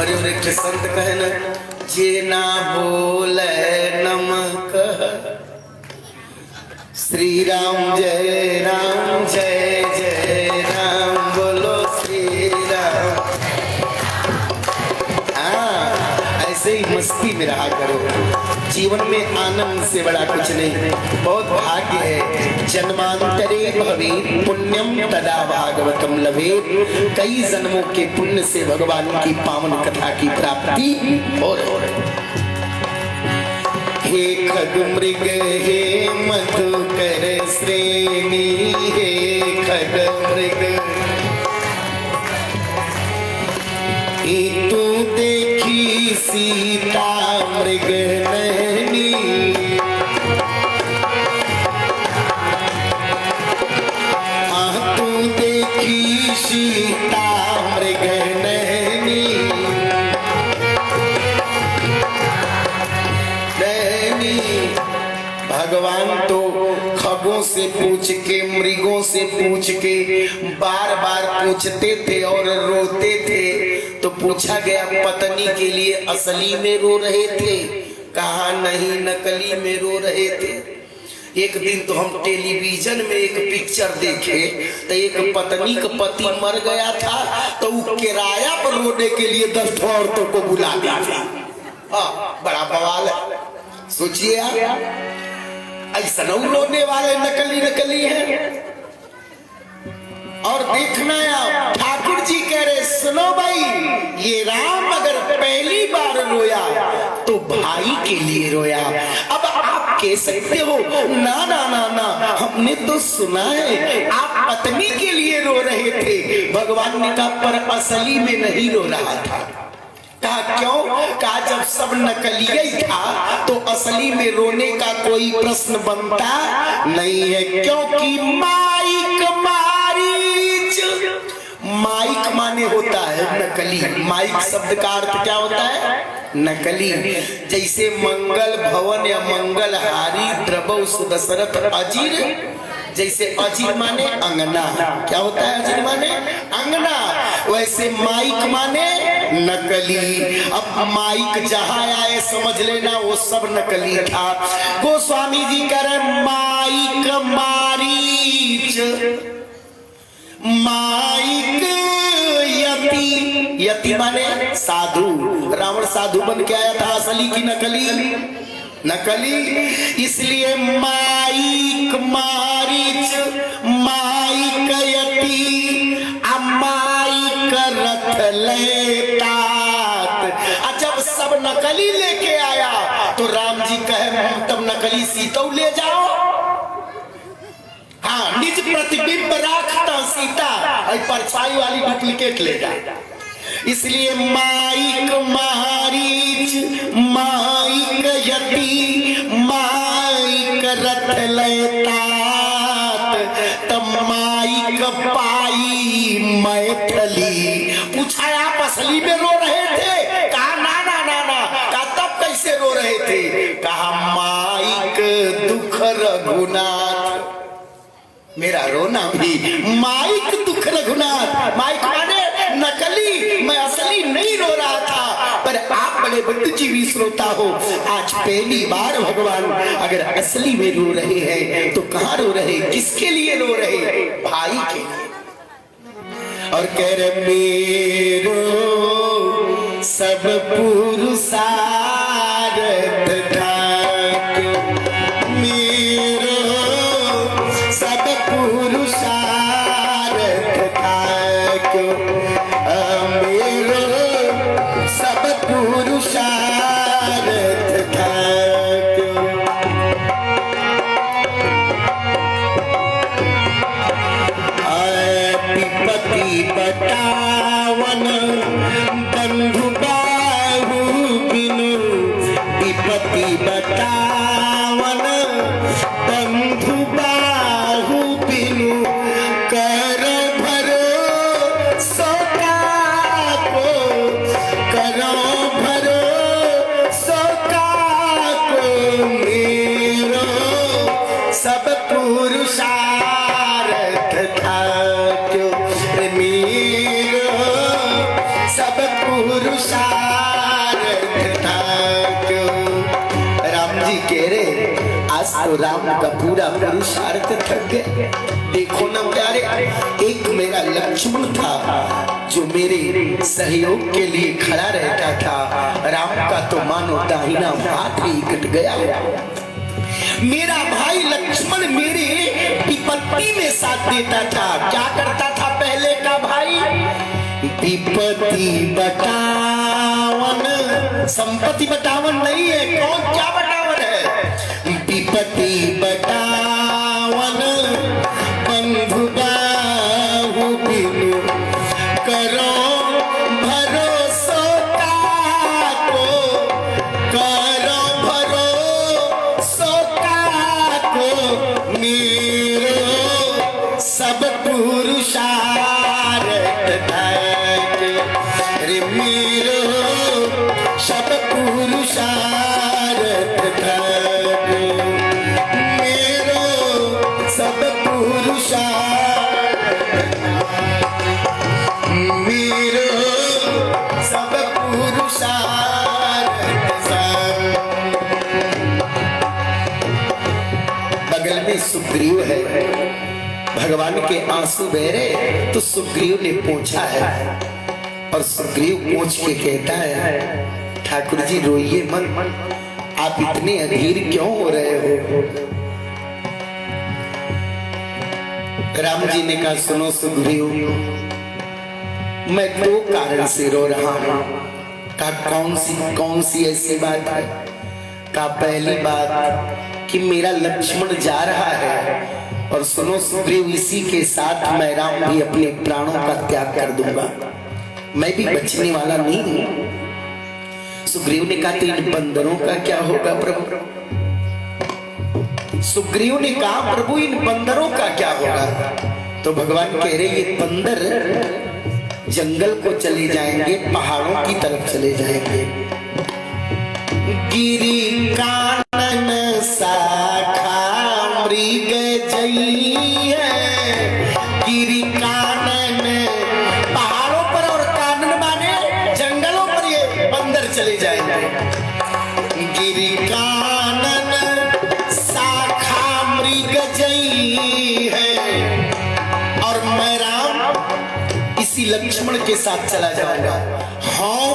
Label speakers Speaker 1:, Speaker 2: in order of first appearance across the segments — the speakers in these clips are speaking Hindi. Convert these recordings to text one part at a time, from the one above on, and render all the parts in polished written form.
Speaker 1: हमारे और एक संत कहना जे ना बोले नमक श्री राम जय जय राम बोलो श्री राम। ऐसे ही मस्ती में रहा करो, जीवन में आनंद से बड़ा कुछ नहीं। बहुत भाग्य है, जन्मांतरे भवे पुण्यम तदा भागवतम लभे। कई जन्मों के पुण्य से भगवान की पावन कथा की प्राप्ति हो रही। हे खगमृग हे मधुकर श्रेणी, हे खगमृग तू देखी सीता मृग नैनी, तू देखी सीता मृग नैनी। भगवान तो खगों से पूछ के मृगों से पूछ के बार बार पूछते थे और रोते थे। तो पूछा गया पत्नी के लिए असली में रो रहे थे, कहा नहीं नकली में रो रहे थे। एक दिन तो हम टेलीविजन में एक पिक्चर देखे तो एक पत्नी का पति मर गया था तो वो किराया पर रोने के लिए 10 औरतों को बुला दिया था। हाँ, बड़ा बवाल है। सोचिए आप, ऐसा रोने वाले नकली हैं। और देखना आप, ठाकुर जी कह रहे सुनो भाई, ये राम अगर पहली बार रोया तो भाई के लिए रोया। अब आप कह सकते हो ना ना ना ना, हमने तो सुना है आप पत्नी के लिए रो रहे थे। भगवान ने कहा पर असली में नहीं रो रहा था। कहा क्यों? कहा जब सब नकली ही था तो असली में रोने का कोई प्रश्न बनता नहीं है, क्योंकि माइक माइक माने होता है नकली। माइक शब्द का अर्थ क्या होता है? नकली। जैसे मंगल भवन या मंगल हारी द्रवौ सुदशरथ अजीर, जैसे अजीर माने अंगना, क्या होता है अजीर माने? अंगना। वैसे माइक माने नकली। अब माइक जहां आए समझ लेना वो सब नकली था। गोस्वामी जी कह रहे माइक मारीच, माइक यति, यति माने साधु। रावण साधु बन के आया था, असली की नकली? नकली। इसलिए माइक मारीच, माइक यति, माइक रथ लेतात। जब सब नकली लेके आया तो राम जी कहे तब नकली सीता ले जाओ। हाँ, निज प्रतिबिंब राखता सीता, परछाई वाली डुप्लीकेट ले जाए। इसलिए माइक मारीच, माइक यति, माइक रथ लेतात, तब माइक पाई मैथिली। पूछा आप असली में रो रहे थे? कहा ना ना ना ना। कहा तब कैसे रो रहे थे? कहा माइक दुख रघुनाथ, मेरा रोना भी माइक दुख रघुनाथ। माइक माने नकली, मैं असली नहीं रो रहा था। पर आप बड़े बुद्धिजीवी श्रोता हो, आज पहली बार भगवान अगर असली में रो रहे हैं तो कहाँ रो रहे, किसके लिए रो रहे? भाई के लिए। और कह रहे मेरो सब पुरुषार्थ ठाकुर, मेरो सब पुरुषार्थ ठाकुर, मेरो सब पुरुषार्थ ठाकुर। विपत्ति बटावन बंधु बाहु बिनु, विपत्ति तो राम का पूरा पुरुषार्थ थक गया। देखो ना प्यारे, एक मेरा लक्ष्मण था जो मेरे सहयोग के लिए खड़ा रहता था, राम का तो मानो दाहिना हाथ ही कट गया। मेरा भाई लक्ष्मण मेरे विपत्ति में साथ देता था। क्या करता था पहले का भाई? विपत्ति बटावन, संपत्ति बटावन नहीं है। कौन क्या बटावन है? विपत्ति बटावन, बंधु बाहु बिनु करो भरोसा को, करो भरोसा को, मेरो सब पुरुषार्थ थक, रे मेरो सब पुरुषार्थ थक, मेरो सब पुरुषार्थ, मेरो सब पुरुषार्थ थक। बगल में सुग्रीव है, भगवान के आंसू बह रहे तो सुग्रीव ने पूछा है, और सुग्रीव पूछ के कहता है, ठाकुर जी रोइए मत, आप इतने अधीर क्यों हो रहे हो? राम जी ने कहा, सुनो सुग्रीव, मैं दो कारण से रो रहा हूं। कहा कौन सी ऐसी बात है? कहा पहली बात कि मेरा लक्ष्मण जा रहा है, और सुनो सुग्रीव, इसी के साथ मैं राम भी अपने प्राणों का त्याग कर दूंगा, मैं भी बचने वाला नहीं हूं। सुग्रीव ने कहा, तो इन बंदरों का क्या होगा प्रभु? सुग्रीव ने कहा, प्रभु इन बंदरों का क्या होगा? तो भगवान कह रहे, ये बंदर जंगल को चले जाएंगे, पहाड़ों की तरफ चले जाएंगे। गिरी कानन शाखा मृग जई है, गिरी कानन, पहाड़ों पर, और कानन माने जंगलों पर ये बंदर चले जाएंगे। गिरी कानन शाखा मृग जई है, और मैं राम इसी लक्ष्मण के साथ चला जाऊंगा। हाँ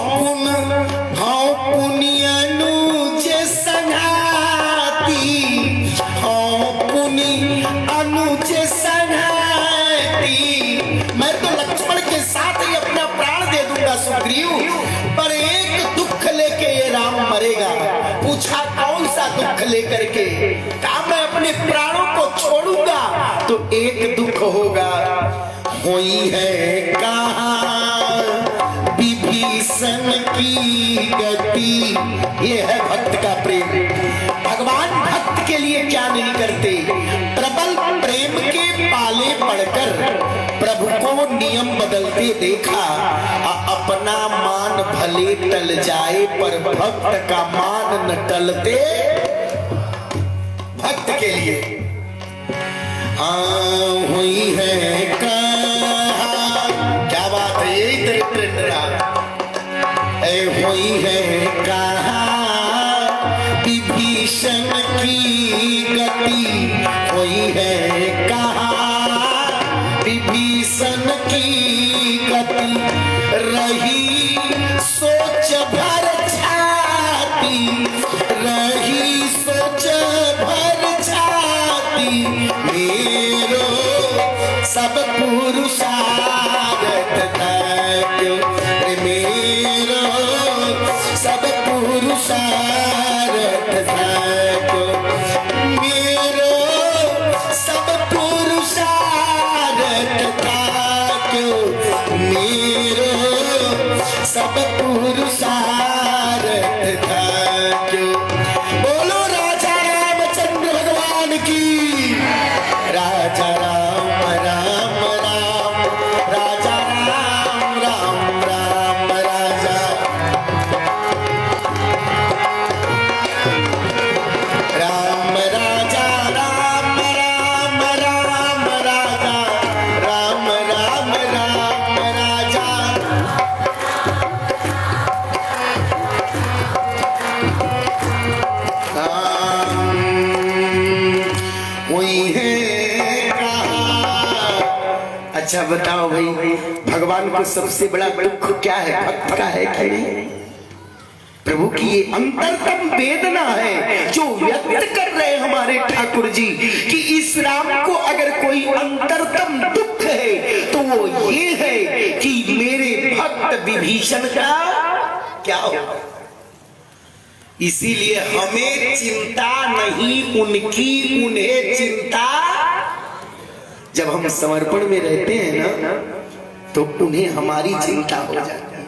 Speaker 1: पुण्य अनुज संघाती, हाँ पुण्य अनुज संघाती, मैं तो लक्ष्मण के साथ ही अपना प्राण दे दूंगा सुग्रीव, पर एक दुख लेके ये राम मरेगा। पूछा कौन सा दुख लेकर के? कहा मैं अपने प्राणों को छोड़ूंगा तो एक दुख होगा, हुई है कहाँ विभीषण की गति। ये है भक्त का प्रेम। भगवान भक्त के लिए क्या नहीं करते? प्रबल प्रेम के पाले पड़कर प्रभु को नियम बदलते देखा। अपना मान भले टल जाए, पर भक्त का मान न टलते भक्त के लिए। हुई है क्या बात है, यही तेरे ट्रेंड रहा। हुई है कहाँ विभीषण की गति, हुई है कहाँ विभीषण की गति, रही सोच भर छाती, रही सोच भर छाती, मेरो सब पुरुषार्थ थक, मेरो सब पुरुषार्थ थक, मेरो सब पुरुषार्थ थक, मेरो सब पुरुषार्थ थक। बोलो राजा रामचंद्र भगवान की। राजा राम राम राम, राजा राम राम राम, राजा राम, राजा राम राम राम, राजा राम राम राम, राजा अच्छा बताओ भाई, भगवान को सबसे बड़ा दुख क्या है? भक्त का है कि नहीं? प्रभु की ये अंतरतम वेदना है जो व्यक्त कर रहे हमारे ठाकुर जी कि इस राम को अगर कोई अंतरतम दुख है तो वो ये है कि मेरे भक्त विभीषण का क्या होगा। इसीलिए हमें चिंता नहीं उनकी, उन्हें चिंता। जब हम समर्पण में रहते हैं ना तो उन्हें हमारी चिंता हो जाती है।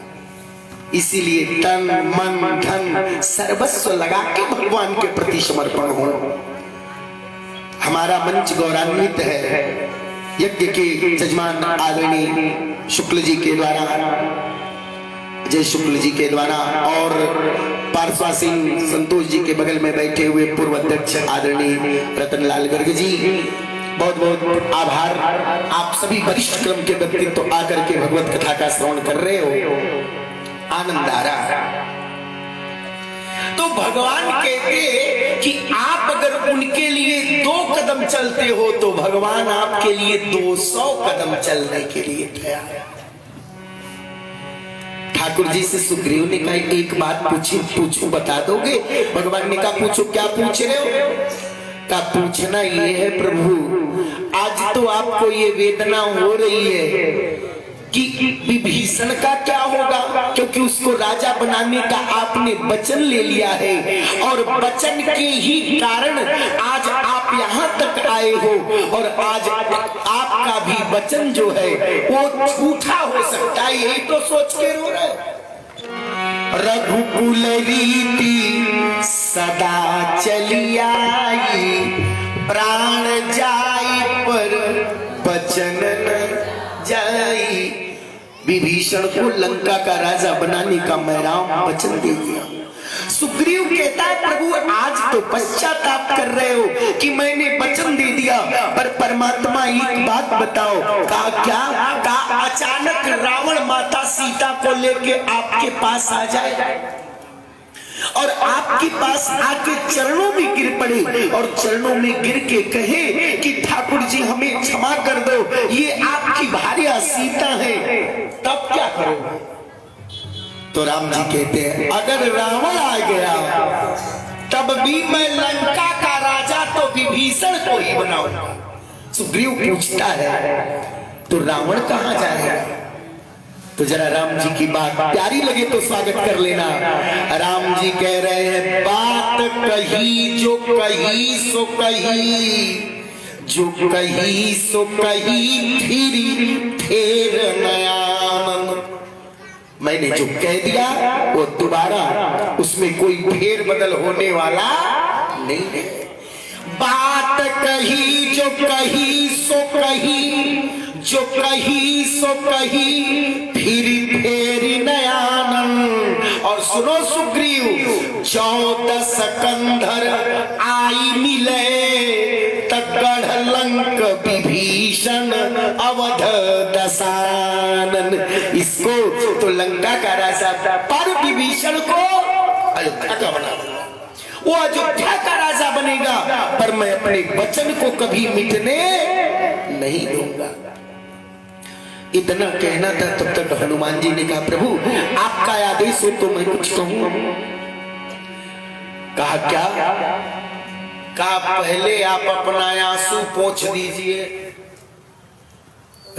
Speaker 1: इसीलिए तन मन धन सर्वस्व लगा के भगवान के प्रति समर्पण हो। हमारा मंच गौरवान्वित है यज्ञ के यजमान आदरणीय शुक्ल जी के द्वारा, जय शुक्ल जी के द्वारा, और पारसवा सिंह संतोष जी के बगल में बैठे हुए पूर्व अध्यक्ष आदरणीय रतनलाल गर्ग जी, बहुत बहुत आभार। आप सभी वरिष्ठ क्रम के व्यक्तित्व तो आकर के भगवत कथा का श्रवण कर रहे हो, आनंद आ रहा है। तो भगवान कहते कि आप अगर उनके लिए 2 कदम चलते हो तो भगवान आपके लिए 200 कदम चलने के लिए तैयार है। ठाकुर जी से सुग्रीव ने कहा एक बात पूछूं बता दोगे? भगवान ने कहा पूछो। क्या पूछ रहे हो? का पूछना ये है प्रभु, आज तो आपको ये वेदना हो रही है कि विभीषण का क्या होगा, क्योंकि उसको राजा बनाने का आपने वचन ले लिया है और वचन के ही कारण आज आप यहाँ तक आए हो और आज आपका भी वचन जो है वो झूठा हो सकता है, यही तो सोच के रो रहे। रघुकुल रीति सदा चली आई, प्राण जाई पर वचन न जाई। विभीषण को लंका का राजा बनाने का मैं राम वचन दे दिया। सुग्रीव कहता है प्रभु आज तो पश्चाताप कर रहे हो कि मैंने वचन दे दिया, पर परमात्मा एक बात बताओ। कहा क्या? कहा अचानक रावण माता सीता को लेके आपके पास आ जाए और आपके पास आके चरणों में गिर पड़े और चरणों में गिर के कहे कि ठाकुर जी हमें क्षमा कर दो, ये आपकी भार्या सीता है, तब क्या करोगे? तो राम जी कहते हैं अगर रावण आ गया तब भी मैं लंका का राजा तो विभीषण को ही बनाऊंगा। सुग्रीव पूछता है तो रावण कहां जाएगा? तो जरा राम जी की बात प्यारी लगे तो स्वागत कर लेना। राम जी कह रहे हैं बात कही जो कही सो कही, जो कही सो कही फिर नया। मैंने जो कह दिया वो दोबारा उसमें कोई फेर बदल होने वाला नहीं है। बात कही जो कही सो कही, जो कही सो कही फिर नयानन। और सुनो सुग्रीव, 14 सकंधर आई मिले तगढ़ लंक विभीषण अवध दसानन। इसको तो लंका का राजा पर विभीषण को अयोध्या का बना, वो अयोध्या का राजा बनेगा, पर मैं अपने वचन को कभी मिटने नहीं दूंगा। इतना कहना था, तब तक हनुमान जी ने कहा प्रभु आपका आदेश हो तो मैं कुछ कहूं। कहा क्या? कहा पहले आप अपना आंसू पोंछ दीजिए।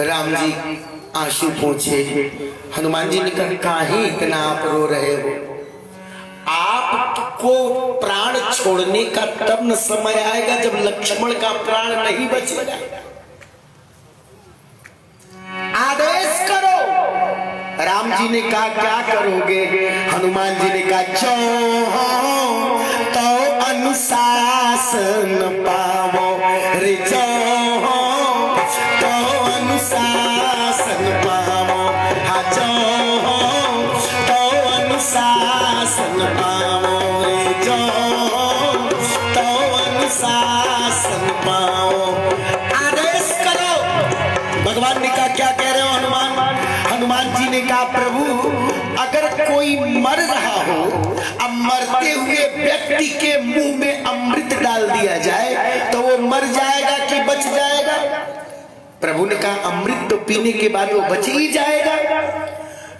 Speaker 1: राम जी आंसू पोंछे। हनुमान जी ने कहा काहे इतना आप रो रहे हो? आपको प्राण छोड़ने का तब न समय आएगा जब लक्ष्मण का प्राण नहीं बचेगा। आदेश करो। राम जी ने कहा क्या करोगे? हनुमान जी ने कहा जो तो अनुशासन पावो रे, जो तो अनुशासन पावो, हाँ जो तो अनुशासन पावो रे, जो तो अनुशासन पाओ। आदेश करो। भगवान ने कहा क्या कह रहे हो हनुमान? हनुमान जी ने कहा प्रभु अगर कोई मर रहा हो, अब मरते हुए व्यक्ति के मुंह में अमृत डाल दिया जाए तो वो मर जाएगा कि बच जाएगा? प्रभु ने कहा अमृत तो पीने के बाद वो बच ही जाएगा।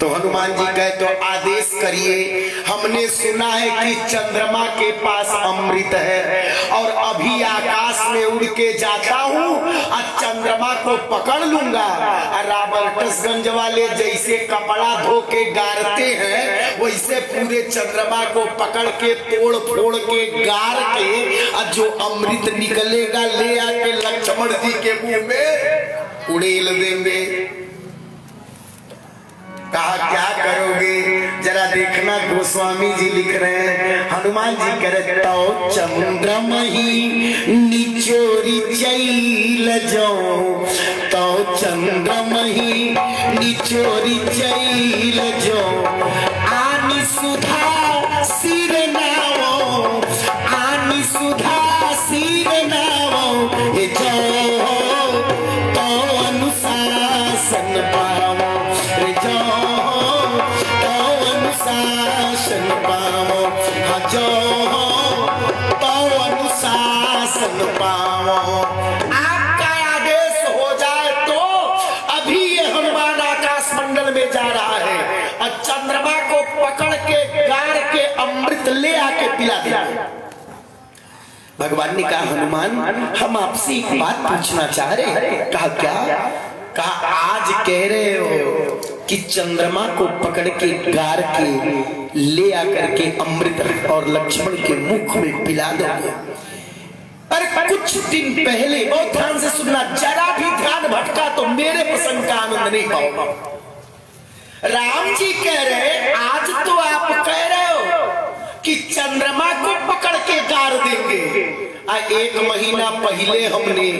Speaker 1: तो हनुमान जी कहे तो आदेश करिए, हमने सुना है कि चंद्रमा के पास अमृत है और अभी आकाश में उड़ के जाता हूँ और चंद्रमा को पकड़ लूंगा। रॉबर्ट्सगंज वाले जैसे कपड़ा धो के गाड़ते हैं वैसे पूरे चंद्रमा को पकड़ के तोड़ फोड़ के गाड़ के और जो अमृत निकलेगा ले आके लक्ष्मण जी के मुंह में उड़ेल देंगे। कहा क्या करोगे जरा देखना, गोस्वामी जी लिख रहे हैं, हनुमान जी कह रहे तो चंद्रमही निचोरी चैल जाओ, तो चंद्रमही निचोरी चैल जाओ, आनी सुधा सिर नावो, आनी सुधा सिर नावो, ये जाओ तो अनुशासन पावो, अनुशासन पावो, जो तो अनुशासन पावो। आपका आदेश हो जाए तो अभी ये हनुमान आकाश मंडल में जा रहा है और चंद्रमा को पकड़ के गाड़ के अमृत ले आके पिला दिया। भगवान ने कहा हनुमान हम आपसे एक बात पूछना चाह रहे हैं। कहा क्या? कहा आज कह रहे हो कि चंद्रमा को पकड़ के गार के ले आकर के अमृत और लक्ष्मण के मुख में पिला दोगे। पर कुछ दिन पहले, बहुत ध्यान से सुनना, जरा भी ध्यान भटका तो मेरे प्रसंग का आनंद नहीं पाओगे। राम जी कह रहे आज तो आप कह रहे हो कि चंद्रमा को पकड़ के गाड़ देंगे। एक महीना पहले हमने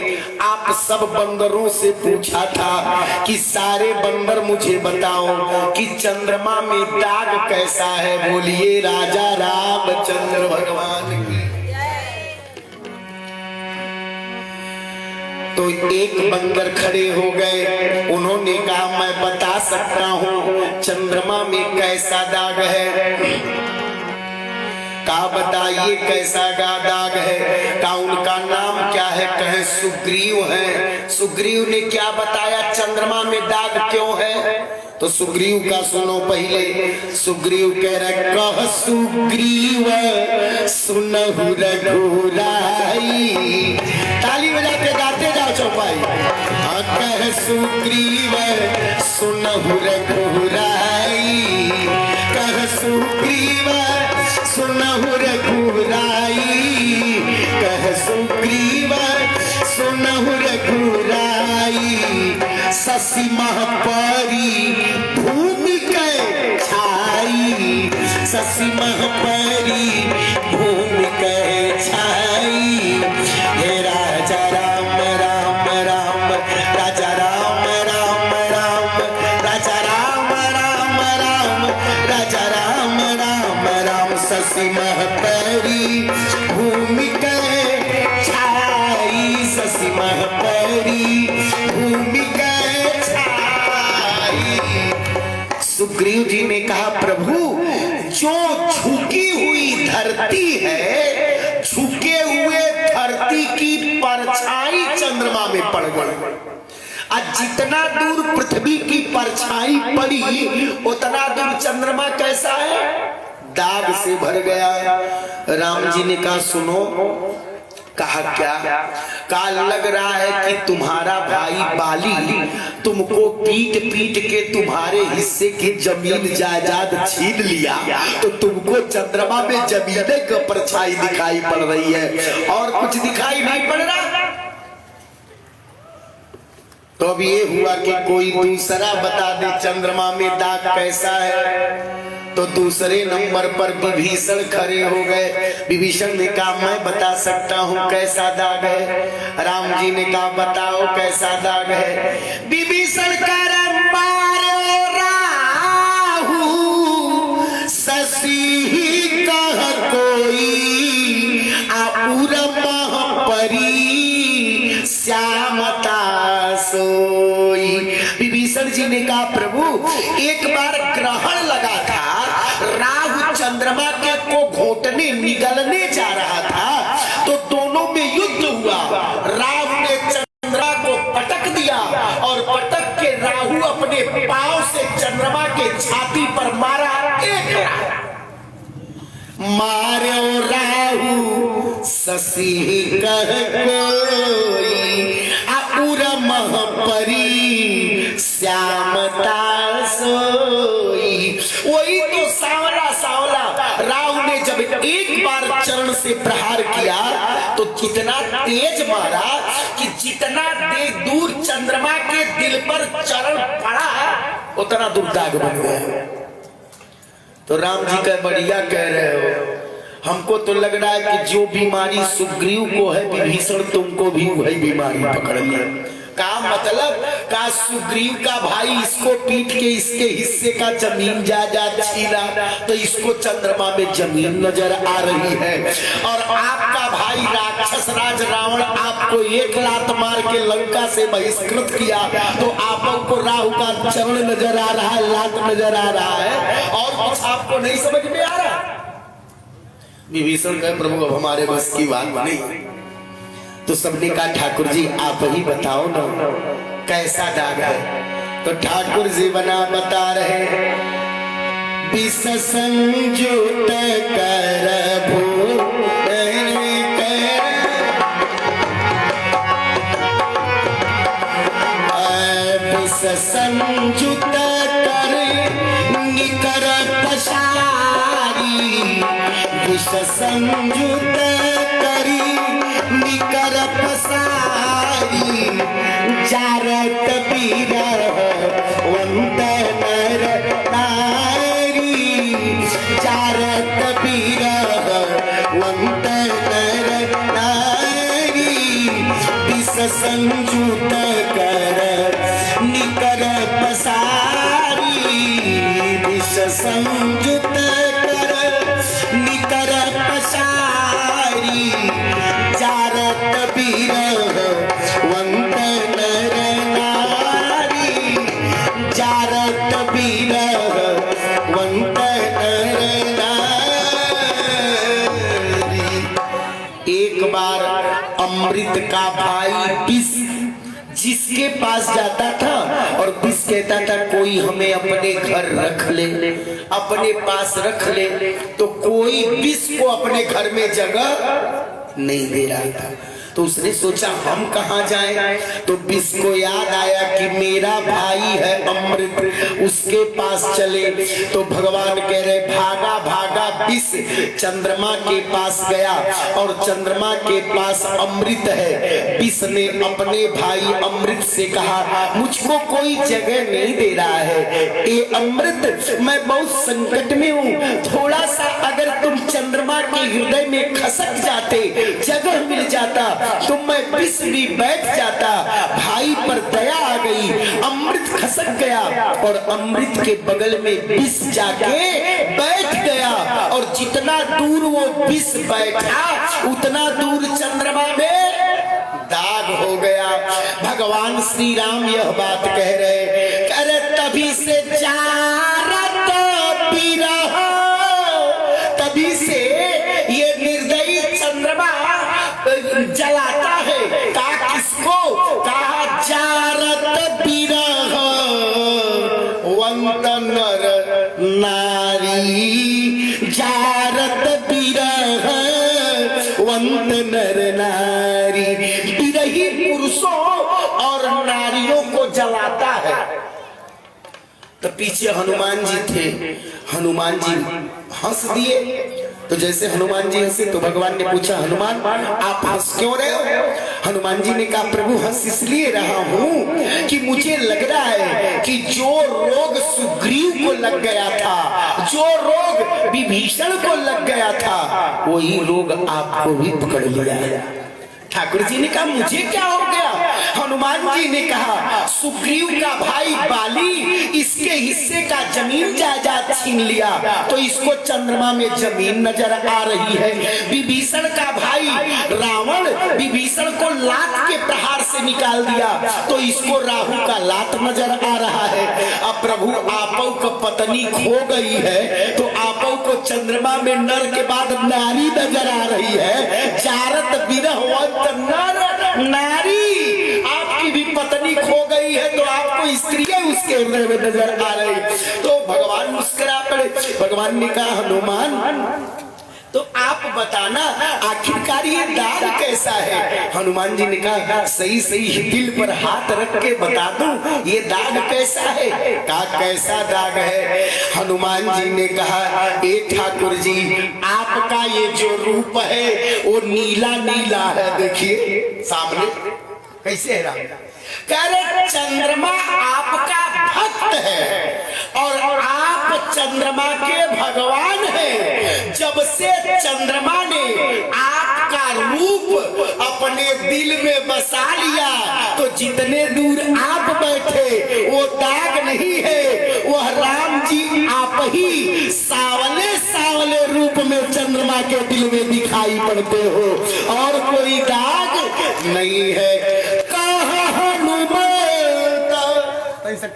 Speaker 1: आप सब बंदरों से पूछा था कि सारे बंदर मुझे बताओ कि चंद्रमा में दाग कैसा है। बोलिए राजा रामचंद्र भगवान की। तो एक बंदर खड़े हो गए, उन्होंने कहा मैं बता सकता हूँ चंद्रमा में कैसा दाग है। कहा बताइए कैसा दाग है। कहा उनका नाम क्या है। कहे सुग्रीव है। सुग्रीव ने क्या बताया चंद्रमा में दाग क्यों है। तो सुग्रीव का सुनो पहले। सुग्रीव कह रहे कह सुग्रीव सुनहु रघुराई। ताली बजा के गाते जाओ चौपाई। कह सुग्रीव सुनहु रघुराई। कह सुग्रीव सुनहु रघुराई। कह सुग्रीव सुनहु रघुराई। शशि महपरी भूमि के छाई। शशि महपरी भूमि के छाई। हे राजा राम राम राम राजा राम राम राम राजा राम राम राम राजा राम राम राम। शशि महपरी भूमि के छाई। शशि महपरी भूमि के छाई। सुग्रीव जी ने कहा प्रभु जो झुकी हुई धरती है, झुके हुए धरती की परछाई चंद्रमा में पड़ गई। आज जितना दूर पृथ्वी की परछाई पड़ी उतना दूर चंद्रमा कैसा है, दाग से भर गया। राम जी ने कहा सुनो। कहा क्या? कहा लग रहा है कि तुम्हारा भाई बाली तुमको पीट पीट के तुम्हारे हिस्से की जमीन जायदाद छीन लिया, तो तुमको चंद्रमा में जमीने की परछाई दिखाई पड़ रही है और कुछ दिखाई नहीं पड़ रहा। तो अब ये हुआ कि कोई दूसरा बता दे चंद्रमा में दाग कैसा है। तो दूसरे नंबर पर विभीषण खड़े हो गए। विभीषण ने कहा मैं बता सकता हूँ कैसा दाग है। राम जी ने कहा बताओ कैसा दाग है। विभीषण कर मारे राहु शशि कह कोई आउर महपरी श्यामता सोई। विभीषण जी ने कहा प्रभु एक बार ग्रहण लगा था, राहु चंद्रमा के को घोटने निगलने जा रहा था, तो दोनों में युद्ध हुआ। राहु ने चंद्रमा को पटक दिया दिया और पटक के राहु अपने पांव से चंद्रमा के छाती पर मारा। एक मारो राहु शशि कह कोई अपुर महपरी श्यामता सोई। वही तो सांवला सांवला राहु ने जब एक बार चरण से प्रहार किया तो जितना तेज मारा कि जितना दूर चंद्रमा के दिल पर चरण पड़ा उतना दूर दाग बन गया। तो राम जी का बढ़िया कह रहे हो, हमको तो लग रहा है कि जो बीमारी सुग्रीव को है विभीषण तुमको भी वही बीमारी पकड़ ली। का मतलब का सुग्रीव का भाई इसको पीट के इसके हिस्से का जमीन जायदाद छीना तो इसको चंद्रमा में जमीन नजर आ रही है, और आपका भाई राक्षस राज रावण आपको एक लात मार के लंका से बहिष्कृत किया तो आपको राहु का चरण नजर आ रहा है, लात नजर आ रहा है, और कुछ आपको नहीं समझ में आ रहा। विभीषण कहे प्रभु अब हमारे बस की बात नहीं। तो सबने कहा ठाकुर जी आप ही बताओ ना कैसा दाग है। तो ठाकुर जी बता रहे विष संयुत कर भू विष संयुत कर निकर पसारी। विष संयुत करी निकर पसारी जारत बिरह वंत नर नारी। जारत बिरह वंत नर नारी विष संयुत कर निकर पसारी। विष संयुत कर निकर पसारी जारत बिरह वंत नर नारी। जारत बिरह वंत नर नारी। एक बार अमृत का भाई विष जिसके पास जाता था और विष कहता था कोई हमें अपने घर रख ले, अपने पास रख ले, तो कोई विष को अपने घर में जगह नहीं दे रहा था। तो उसने सोचा हम कहाँ जाएं, तो विष को याद आया कि मेरा भाई है अमृत, उसके पास चले। तो भगवान कह रहे भागा भागा विष चंद्रमा के पास गया और चंद्रमा के पास अमृत है। विष ने अपने भाई अमृत से कहा मुझको कोई जगह नहीं दे रहा है, ये अमृत मैं बहुत संकट में हूँ, थोड़ा सा अगर तुम चंद्रमा के हृदय में खसक जाते, जगह मिल जाता तो मैं विष भी बैठ जाता। भाई पर दया आ गई, अमृत खसक गया और अमृत के बगल में विष जाके बैठ गया, और जितना दूर वो विष बैठा उतना दूर चंद्रमा में दाग हो गया। भगवान श्री राम यह बात कह रहे, अरे तभी से जारत बिरह, तभी से ये निर्दयी चंद्रमा जलाता है। कहा किसको? कहा जारत बिरह वंत नर नारी। जारत बिरह वंत नर नारी। बिरही पुरुषों और नारियों को जलाता है। तो पीछे हनुमान जी थे, हनुमान जी हंस दिए। तो जैसे हनुमान जी हंसे तो भगवान ने पूछा हनुमान आप हंस क्यों रहे हो? हनुमान जी ने कहा प्रभु हंस इसलिए रहा हूँ कि मुझे लग रहा है कि जो रोग सुग्रीव को लग गया था, जो रोग विभीषण को लग गया था, वही रोग आपको भी पकड़ लिया है। ठाकुर जी ने कहा मुझे क्या हो गया? हनुमान जी ने कहा सुग्रीव का भाई बाली इसके हिस्से का जमीन जायदाद छीन लिया तो इसको चंद्रमा में जमीन नजर आ रही है। विभीषण का भाई रावण विभीषण को लात के प्रहार से निकाल दिया तो इसको राहु का लात नजर आ रहा है। अब प्रभु आपो को पत्नी खो गई है तो आपो को चंद्रमा में नर के बाद नारी नजर आ रही है। जारत बिरह नर नारी, आपकी भी पत्नी खो गई है तो आपको स्त्रियां उसके हृदय में नजर आ रही। तो भगवान मुस्कुरा पड़े। भगवान ने कहा हनुमान तो आप बताना आखिरकार ये दाग कैसा है। हनुमान जी ने कहा सही सही दिल पर हाथ रख के बता दूं ये दाग कैसा है। कहा कैसा दाग है। हनुमान जी ने कहा ए ठाकुर जी आपका ये जो रूप है वो नीला नीला है। देखिए सामने कैसे है राम। कह रहे चंद्रमा आपका भक्त है और आप चंद्रमा के भगवान हैं। जब से चंद्रमा ने आपका रूप अपने दिल में बसा लिया तो जितने दूर आप बैठे वो दाग नहीं है, वह राम जी आप ही सावले सावले रूप में चंद्रमा के दिल में दिखाई पड़ते हो और कोई दाग नहीं है।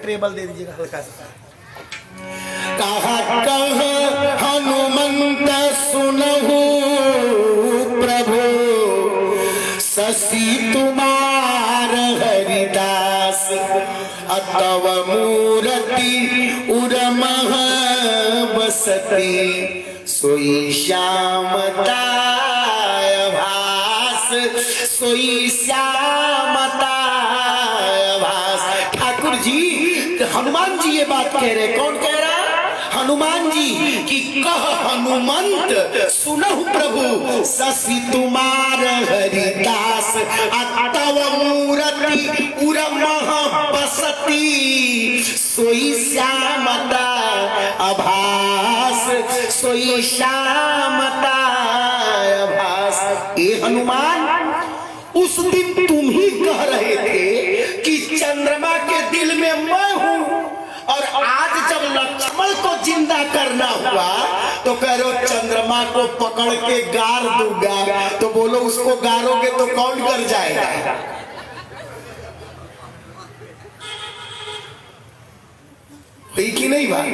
Speaker 1: ट्रेबल दे दीजिएगा हल्का सा। कहा हनुमंत सुनहु प्रभु शशि तुम्हार हरिदास अतव मूर्ति उर्मह बसती सोई श्यामता भास सोई श्यामता भास। ठाकुर जी हनुमान जी ये बात कह रहे। कौन कह रहा। हनुमान जी कि कह हनुमंत सुनहु प्रभु शशि तुम्हार हरिदास अतव मूर्ति उर्मह बसती सोई श्यामता आभास सोई श्यामता आभास। ए हनुमान उस दिन तुम ही कह रहे थे कि चंद्रमा के दिल में मैं हूं और आज जब लक्ष्मण को जिंदा करना हुआ तो कह रहे चंद्रमा को पकड़ के गार दूंगा। तो बोलो उसको गारोगे तो कौन कर जाएगा। हुई कि नहीं भाई।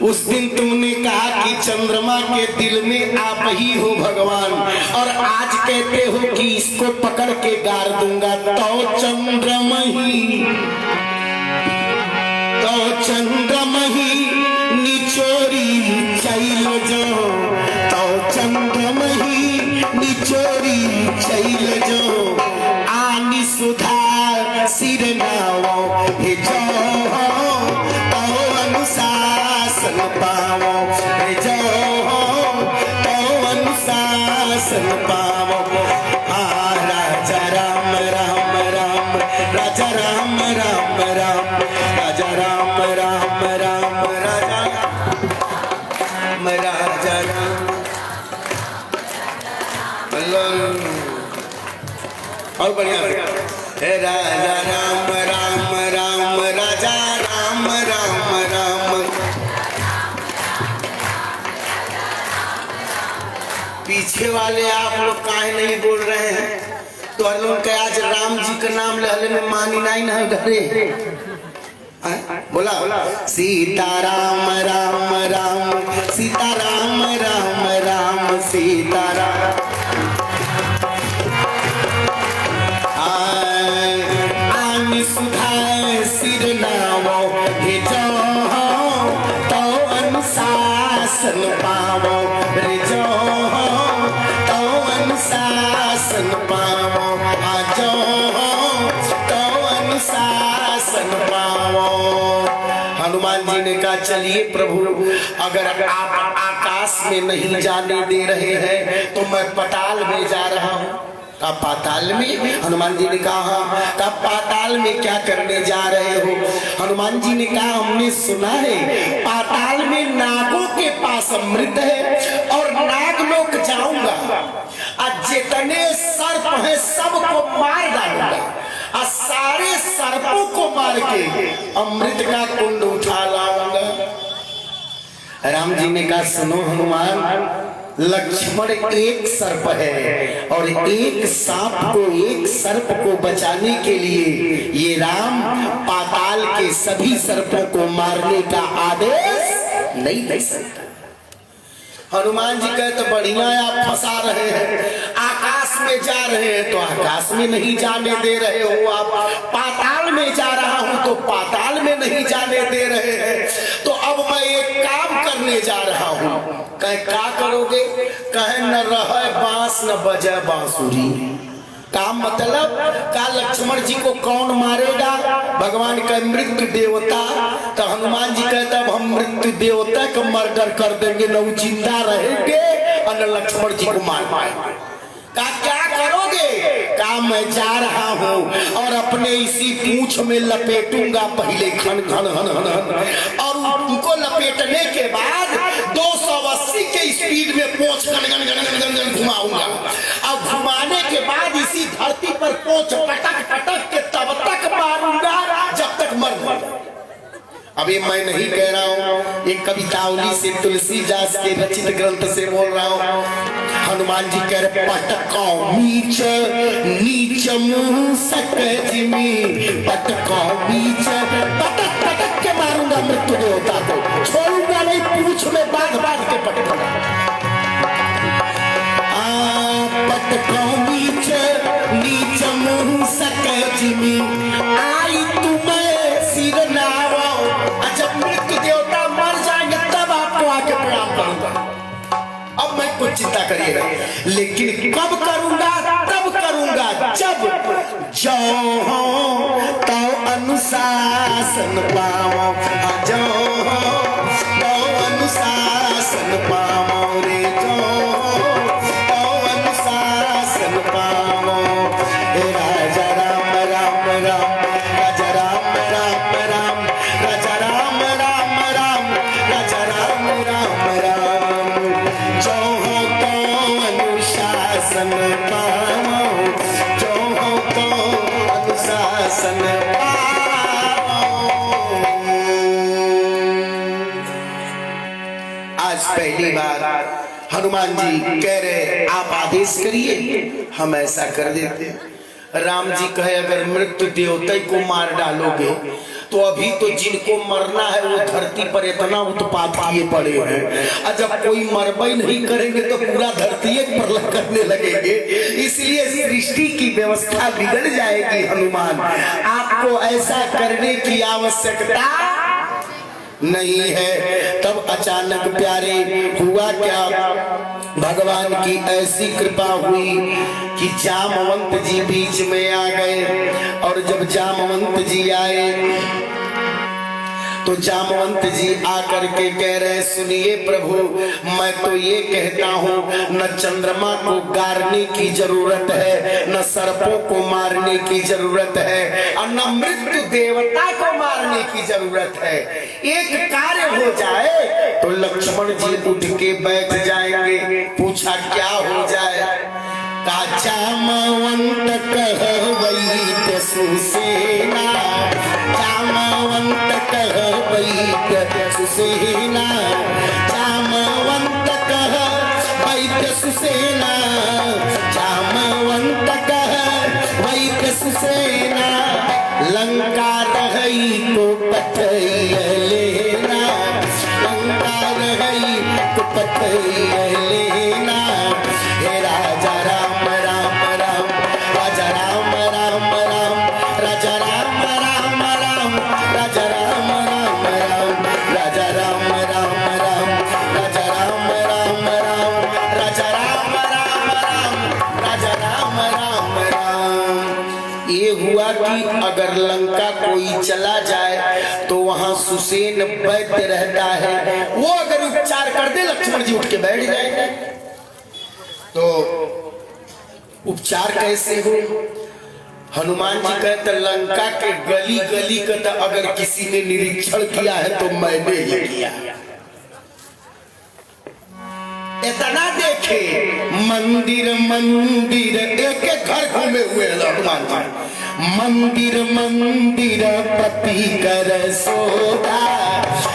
Speaker 1: उस दिन तुमने कहा कि चंद्रमा के दिल में आप ही हो भगवान और आज कहते हो कि इसको पकड़ के गार दूंगा। तो चंद्रमही निचोरी चैल जो तो चंद्रमही निचोरी चैल जो आनी सुधा सिर नावो हे जो तो अनुशासन पावो हे जो तो अनुशासन पावो। राजा राम राम राम राजा राम राम राम राजा राम राम राम राजा राजा राम। और बढ़िया हे राजा राम राम राम राजा राम राम राम। पीछे वाले आप लोग काहे नहीं बोल रहे हैं। तो हर लोग के आज राम जी का नाम लेने में मानी नहीं ना घरे। बोला सीता राम राम राम सीता राम राम राम सीता राम। आनी सुधा सिर नावो हे जो तो अनुशासन पावो रे जो तो अनुशासन पावो आजो तो अनुशासन पावो। हनुमान जी ने कहा चलिए प्रभु अगर आप आकाश में नहीं जाने दे रहे हैं तो मैं पाताल में जा रहा हूँ। का पाताल में। हनुमान जी ने कहा का पाताल में क्या करने जा रहे हो। हनुमान जी ने कहा हमने सुना है पाताल में नागों के पास अमृत है और नाग लोक जाऊंगा और जितने सर्प हैं सबको मार डालूंगा और सारे सर्पों को मार के अमृत का कुंड उठा लाऊंगा। राम जी ने कहा सुनो हनुमान लक्ष्मण एक सर्प है और एक सांप को एक सर्प को बचाने के लिए ये राम पाताल के सभी सर्पों को मारने का आदेश नहीं दे सकता। हनुमान जी कहते बढ़िया आप फंसा रहे हैं। आकाश में जा रहे हैं तो आकाश में नहीं जाने दे रहे हो आप, पाताल में जा रहा हूं तो पाताल में नहीं जाने दे रहे हैं। तो अब मैं एक काम करने जा रहा हूं। कहे क्या करोगे? कहे न रहे बांस न बजे बांसुरी। काम मतलब का लक्ष्मण जी को कौन मारेगा? भगवान का मृत्यु देवता। तो हनुमान जी कहता हम मृत्यु देवता का मर्डर कर देंगे, न वो जिंदा रहेंगे और न लक्ष्मण जी को मार पाएंगे। का क्या करोगे? का मैं जा रहा हूँ और अपने इसी पूंछ में लपेटूंगा पहले घन घन घन घन, और उनको लपेटने के बाद 280 के स्पीड में पोंछ घन घन घन घन घन घुमाऊंगा। अब घुमाने के बाद इसी धरती पर पोंछ पटक पटक के तब तक मारूंगा जब तक मर जाए। अभी मैं नहीं कह रहा हूँ, एक कवितावली से तुलसीदास के रचित ग्रंथ से बोल रहा हूँ। हनुमान जी कह रहे पटको नीच नीच मुंह सकजिमी, पटको नीच पटक पटक के मारूंगा मृत्यु देवता को, छोड़ूंगा नहीं, पूंछ में बांध बांध के पटकूंगा। पटको नीच नीच मुंह सकजिमी, आई तुम्हें सिर नावा। जब मृत्यु देवता मर जाएंगे तब आपको आके प्रणाम करूंगा। अब मैं कुछ चिंता करिएगा, लेकिन कब करूंगा? तब करूंगा जब जो तो अनुशासन पाओ, जो तो अनुशासन पाओ रे, जो तो अनुशासन पाओ। राजा राम राम राम, राजा राम राम राम, राजा राम राम राम, राजा राम राम राम। जो हो तो अनुशासन पाओ, जो हो तो अनुशासन पाओ। आज पहली बार हनुमान जी कह रहे आप आदेश करिए, हम ऐसा कर देते। राम जी कहे अगर मृत्यु देवता को मार डालोगे तो अभी तो जिनको मरना है वो धरती पर इतना उत्पात किए पड़े हैं, और जब कोई मरबई नहीं करेंगे तो पूरा धरती पर करने लगेंगे, इसलिए सृष्टि की व्यवस्था बिगड़ जाएगी। हनुमान आपको ऐसा करने की आवश्यकता नहीं है। तब अचानक प्यारे हुआ क्या, भगवान की ऐसी कृपा हुई कि जामवंत जी बीच में आ गए। और जब जामवंत जी आए तो जामवंत जी आकर के कह रहे सुनिए प्रभु, मैं तो ये कहता हूँ न चंद्रमा को गारने की जरूरत है, न सर्पों को मारने की जरूरत है, और न मृत्यु देवता को मारने की जरूरत है। एक कार्य हो जाए तो लक्ष्मण जी उठ के बैठ जाएंगे। पूछा क्या हो जाए? का जामवंत कहवई सुसेना, जामवंत कहवई सुसेना, जामवंत कहवई सुसेना, जामवंत कहवई सुसेना। लंका रही को पथैया लेना, लंका रही को पथैया लेना। हे राजा राम राम राम, राजा राम राम राम, राजा राम राम राम, राजा राम राम राम, राजा राम राम राम, राजा राम राम राम, राजा राम राम राम, राजा राम राम राम। ये हुआ कि अगर लंका कोई चला जाए तो वहां सुसेन वैद्य रहता है, वो अगर उपचार कर दे लक्ष्मण जी उठ के बैठ जाएंगे। तो उपचार कैसे हो? हनुमान जी कहते लंका के गली गली का अगर किसी ने निरीक्षण किया है तो मैंने ही किया। इतना देखे मंदिर मंदिर एक एक घर घूमे हुए हनुमान जी, मंदिर मंदिर पति कर सोधा,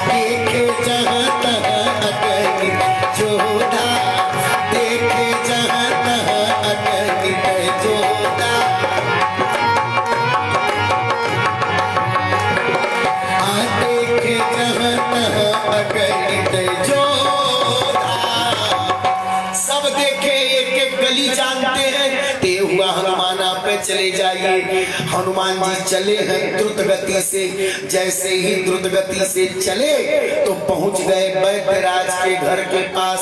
Speaker 1: देखे जहाँ तहाँ अगणित जोधा, देखे जहाँ तहाँ अगणित जोधा। देखे जहाँ तहाँ अगणित जोधा। सब देखे एक एक गली जानते हैं, चले जाइए। हनुमान जी चले हैं द्रुत गति से, जैसे ही द्रुत गति से चले तो पहुंच गए वैद्यराज के घर के पास।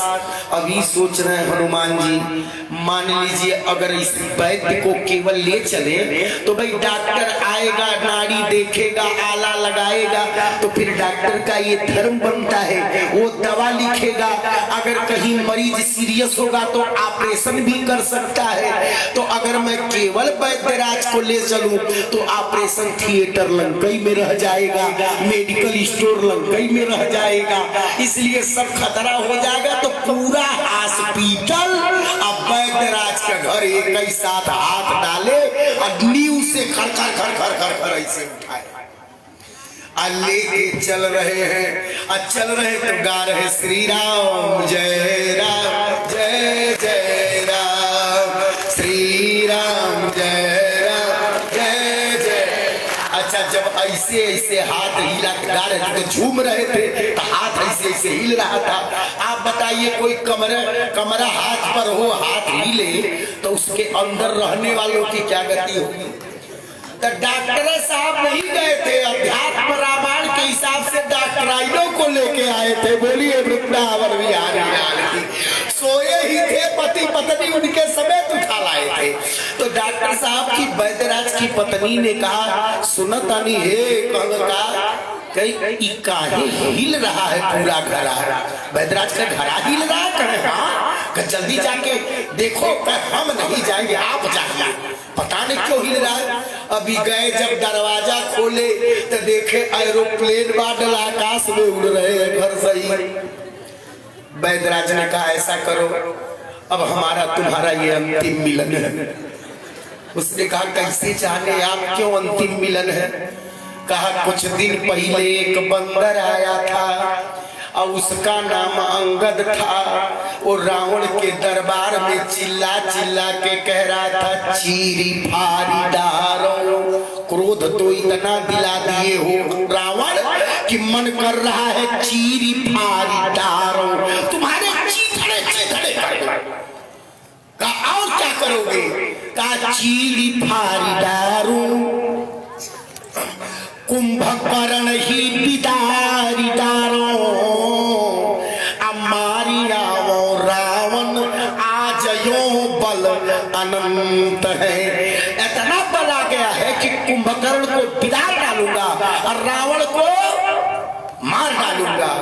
Speaker 1: अभी सोच रहे हैं हनुमान जी, मान लीजिए अगर इस वैद्य को केवल ले चले तो भाई डॉक्टर आएगा, नाड़ी देखेगा, आला लगाएगा, तो फिर डॉक्टर का ये धर्म बनता है, वो दवा लिखेगा। अगर कहीं मरीज सीरियस होगा तो ऑपरेशन भी कर सकता है। तो अगर मैं केवल वैद्यराज को ले चलूं तो ऑपरेशन थिएटर लंकई में रह जाएगा, मेडिकल स्टोर लंकई में रह जाएगा, इसलिए सब खतरा हो जाएगा। तो पूरा हॉस्पिटल अब वैद्यराज का घर एक ही साथ हाथ डाले और नींव से खर खर खर खर खर खर ऐसे उठाए, लेके चल रहे हैं। चल रहे तो गा रहे श्री राम जय राम जय जय राम, श्री राम जय राम जय जय। अच्छा, जब ऐसे ऐसे हाथ हिला गा रहे थे तो झूम रहे थे, तो हाथ ऐसे ऐसे हिल रहा था। आप बताइए कोई कमरा हाथ पर हो, हाथ हिले तो उसके अंदर रहने वालों की क्या गति होगी। तो डॉक्टर साहब नहीं गए थे, अध्यात्म रामायण के हिसाब से डॉक्टराइनों को लेके आए थे। बोलिए वृंदावन विहारी, सोए ही थे पति पत्नी, उनके समेत उठा लाए थे। तो डॉक्टर साहब की वैद्यराज की पत्नी ने कहा, सुनतानी हे कहलका कहीं काहे हिल रहा है पूरा घरा, वैद्यराज का घरा हिल रहा है। हाँ, जल्दी जाके देखो। हम नहीं जाएंगे, आप जाइए, पता नहीं क्यों हिल रहा है। अभी गए, जब दरवाजा खोले तो देखे एरोप्लेन बादल आकाश में उड़ रहे हैं घर से ही। वैद्यराज ने कहा ऐसा करो, अब हमारा तुम्हारा ये अंतिम मिलन है। उसने कहा कैसे जाने आप, क्यों अंतिम मिलन है। कहा कुछ दिन पहले एक बंदर आया था और उसका नाम अंगद था। वो रावण के दरबार में चिल्ला चिल्ला के कह रहा था, चीरी फारी डारो। क्रोध तो इतना दिला दिए हो रावण कि मन कर रहा है चीरी फारी डारो, तुम्हारे चीथड़े चीथड़े कर दो। कहा और क्या करोगे। कहा चीरी फारी डारो, कुंभकर्ण ही बिदारी डारो, अमारी आवो रावण आज यो बल अनंत है। इतना बल आ गया है कि कुंभकर्ण को बिदार डालूंगा और रावण को मार डालूंगा।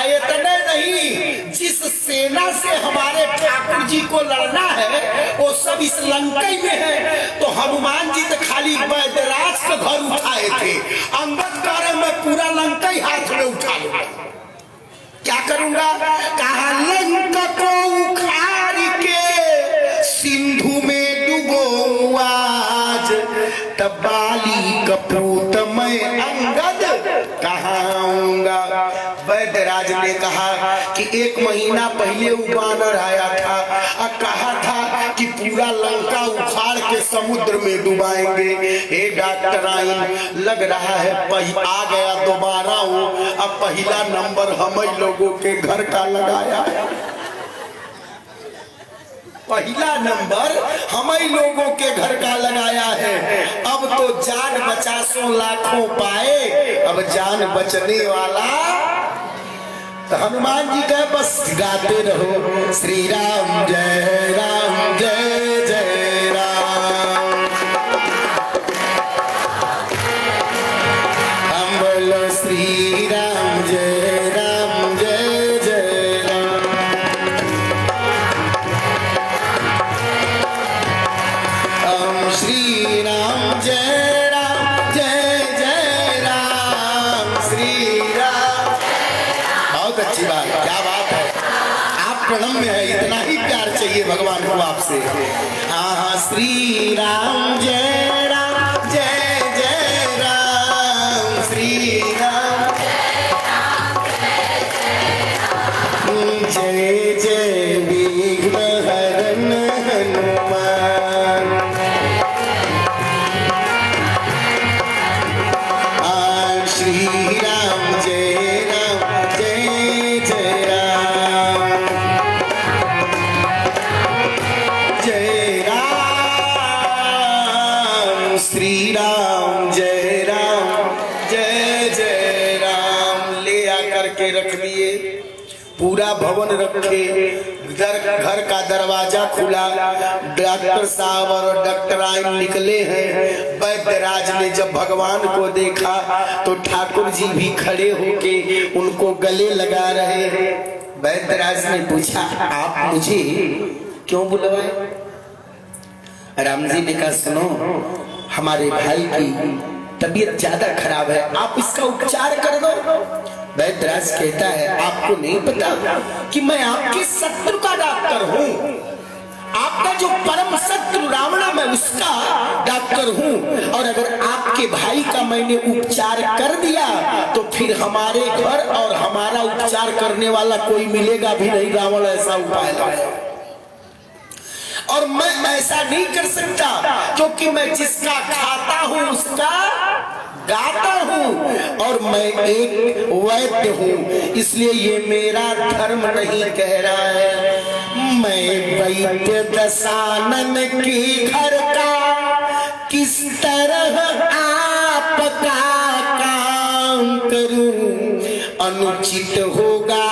Speaker 1: इतने नहीं, जिस सेना से हमारे ठाकुर जी को लड़ना है वो सब इस लंकई में है। तो हनुमान जी तो खाली वैद्यराज का घर उठाए थे, अंगद कार्य में पूरा लंकई हाथ में उठा लूंगा। क्या करूंगा। कहा लंका को उखाड़ के सिंधु में डुबो आज, तबाली कपूत मैं अंगद कहाऊंगा। वैद्यराज ने कहा कि 1 महीना पहले वो बानर आया था और कहा था कि पूरा लंका उखाड़ के समुद्र में डुबाएंगे। हे डॉक्टर आइन, लग रहा है आ गया दोबारा वो। अब पहला नंबर हम ही लोगों के घर का लगाया, पहला नंबर हम ही लोगों के घर का लगाया है। अब तो जान 50 लाखों पाए, अब जान बचने वाला। तो हनुमान जी का बस गाते रहो, श्री राम जय जय राम। हम बोलो श्री राम जय जय राम। हम श्री राम जय जय राम, श्री राम। बहुत अच्छी बात, क्या बात है। आप प्रणम में है, इतना ही प्यार चाहिए भगवान को आपसे। हाँ हाँ, श्री राम जय जय राम, श्री राम जय जय विघ्न हरन हनुमान। श्री राम जय जय राम, जय राम करके रख दिए, पूरा भवन रखे, घर का दरवाजा खुला, डॉक्टर साहब और डॉक्टराइन निकले हैं। वैद्यराज ने जब भगवान को देखा तो ठाकुर जी भी खड़े होके उनको गले लगा रहे हैं। वैद्यराज ने पूछा, आप मुझे क्यों बुलवाए? राम जी ने कहा, सुनो, हमारे भाई की तबीयत ज्यादा खराब है, आप इसका उपचार कर दो। वैद्यराज कहता है, आपको नहीं पता कि मैं आपके शत्रु का डॉक्टर हूँ, आपका जो परम शत्रु रावण, मैं उसका डॉक्टर हूँ। और अगर आपके भाई का मैंने उपचार कर दिया तो फिर हमारे घर और हमारा उपचार करने वाला कोई मिलेगा भी नहीं। रावण ऐसा उपाय लगाया और मैं ऐसा नहीं कर सकता, क्योंकि मैं जिसका खाता हूँ उसका गाता हूँ और मैं एक वैद्य हूँ, इसलिए ये मेरा धर्म नहीं कह रहा है। मैं वैद्य दशानन के घर का किस तरह आपका काम करूं, अनुचित होगा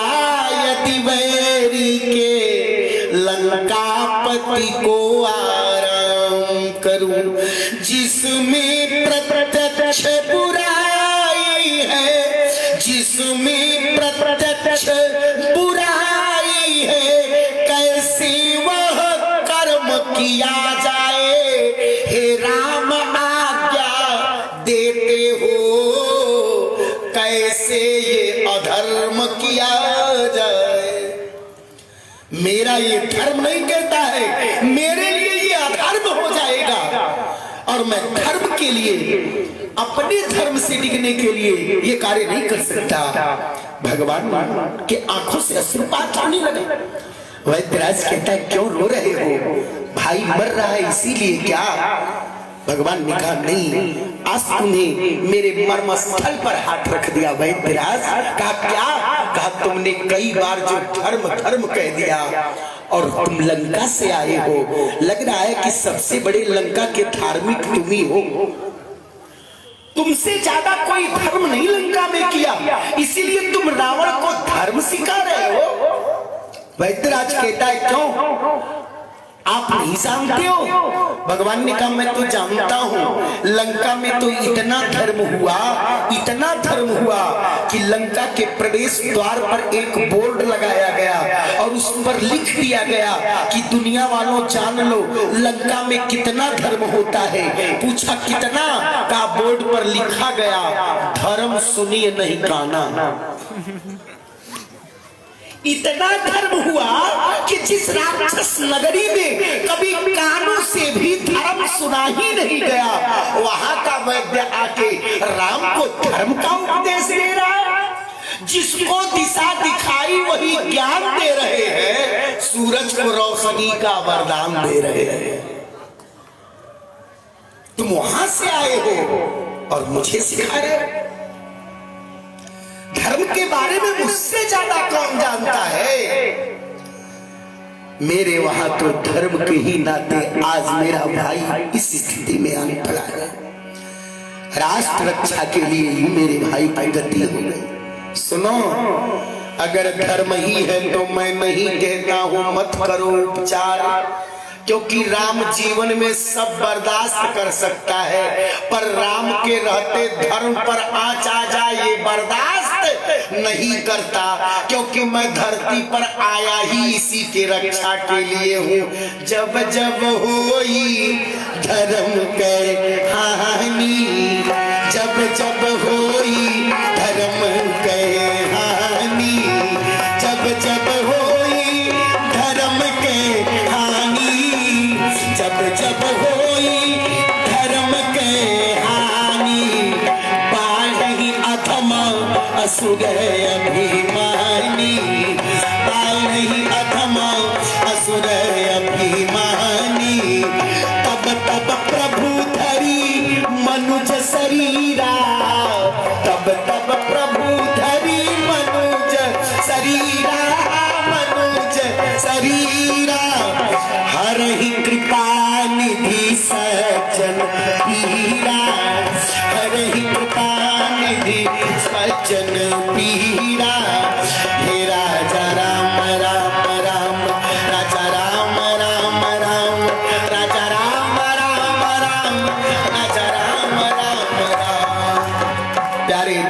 Speaker 1: यदि वैरी के लंकापति को आराम करूं। जिसमें प्रत्यक्ष बुराई है, जिसमें प्रत्यक्ष बुराई है, कैसे वह कर्म किया जाए। हे राम आज्ञा देते हो, कैसे ये अधर्म किया जाए। मेरा ये धर्म नहीं कहता है, मेरे लिए ये अधर्म हो जाएगा और मैं धर्म के लिए, अपने धर्म से डिगने के लिए ये कार्य नहीं कर सकता। भगवान के आंखों से अश्रुपात होने लगे। वैद्यराज कहता है, क्यों रो रहे हो? भाई मर रहा है इसीलिए क्या? भगवान ने कहा, नहीं, आज तुम्हें मेरे मर्मस्थल पर हाथ रख दिया। वैद्यराज कहा, क्या? कहा, तुमने कई बार जो धर्म धर्म कह दिया और तुम लंका से आए हो, लग रहा है कि सबसे बड़े लंका के धार्मिक तुम ही हो। तुमसे ज्यादा कोई धर्म नहीं लंका में किया, इसीलिए तुम रावण को धर्म सिखा रहे हो। वैद्यराज कहता है, क्यों? आप नहीं जानते हो? भगवान ने कहा, मैं तो जानता हूँ। लंका में तो इतना धर्म हुआ, इतना धर्म हुआ कि लंका के प्रवेश द्वार पर एक बोर्ड लगाया गया और उस पर लिख दिया गया कि दुनिया वालों जान लो लंका में कितना धर्म होता है। पूछा, कितना? का बोर्ड पर लिखा गया, धर्म सुनिए नहीं काना। इतना धर्म हुआ कि जिस राक्षस नगरी में कभी कानों से भी धर्म सुना ही नहीं गया, वहां का वैद्य आके राम को धर्म का उपदेश दे रहा है। जिसको दिशा दिखाई वही ज्ञान दे रहे हैं, सूरज को रोशनी का वरदान दे रहे हैं। तुम वहां से आए हो और मुझे सिखा रहे हो। धर्म के बारे में मुझसे ज्यादा कौन जानता है? मेरे वहां तो धर्म के ही नाते आज मेरा भाई इस स्थिति में आने पड़ा है। राष्ट्र रक्षा के लिए ही मेरे भाई की गति हो गई। सुनो, अगर धर्म ही है तो मैं नहीं कहता हूं मत करो उपचार, क्योंकि राम जीवन में सब बर्दाश्त कर सकता है, पर राम के रहते धर्म पर आँच आ जाए ये बर्दाश्त नहीं करता। क्योंकि मैं धरती पर आया ही इसी के रक्षा के लिए हूँ। जब जब होई धर्म के हानि, जब जब होई धर्म के हानि, जब जब होई धर्म के हानि, जब जब होई धर्म के हानि, बाढ़ी अधम असुर अभिमानी, बाढ़ी अधम असुर अभिमानी। तब तब प्रभु धरी मनुज शरीरा, तब तब प्रभु धरी मनुज शरीरा, मनुज शरीरा। हरहि कृपा निधि सज्जन पीरा, हरहि कृपा निधि सज्जन पीरा।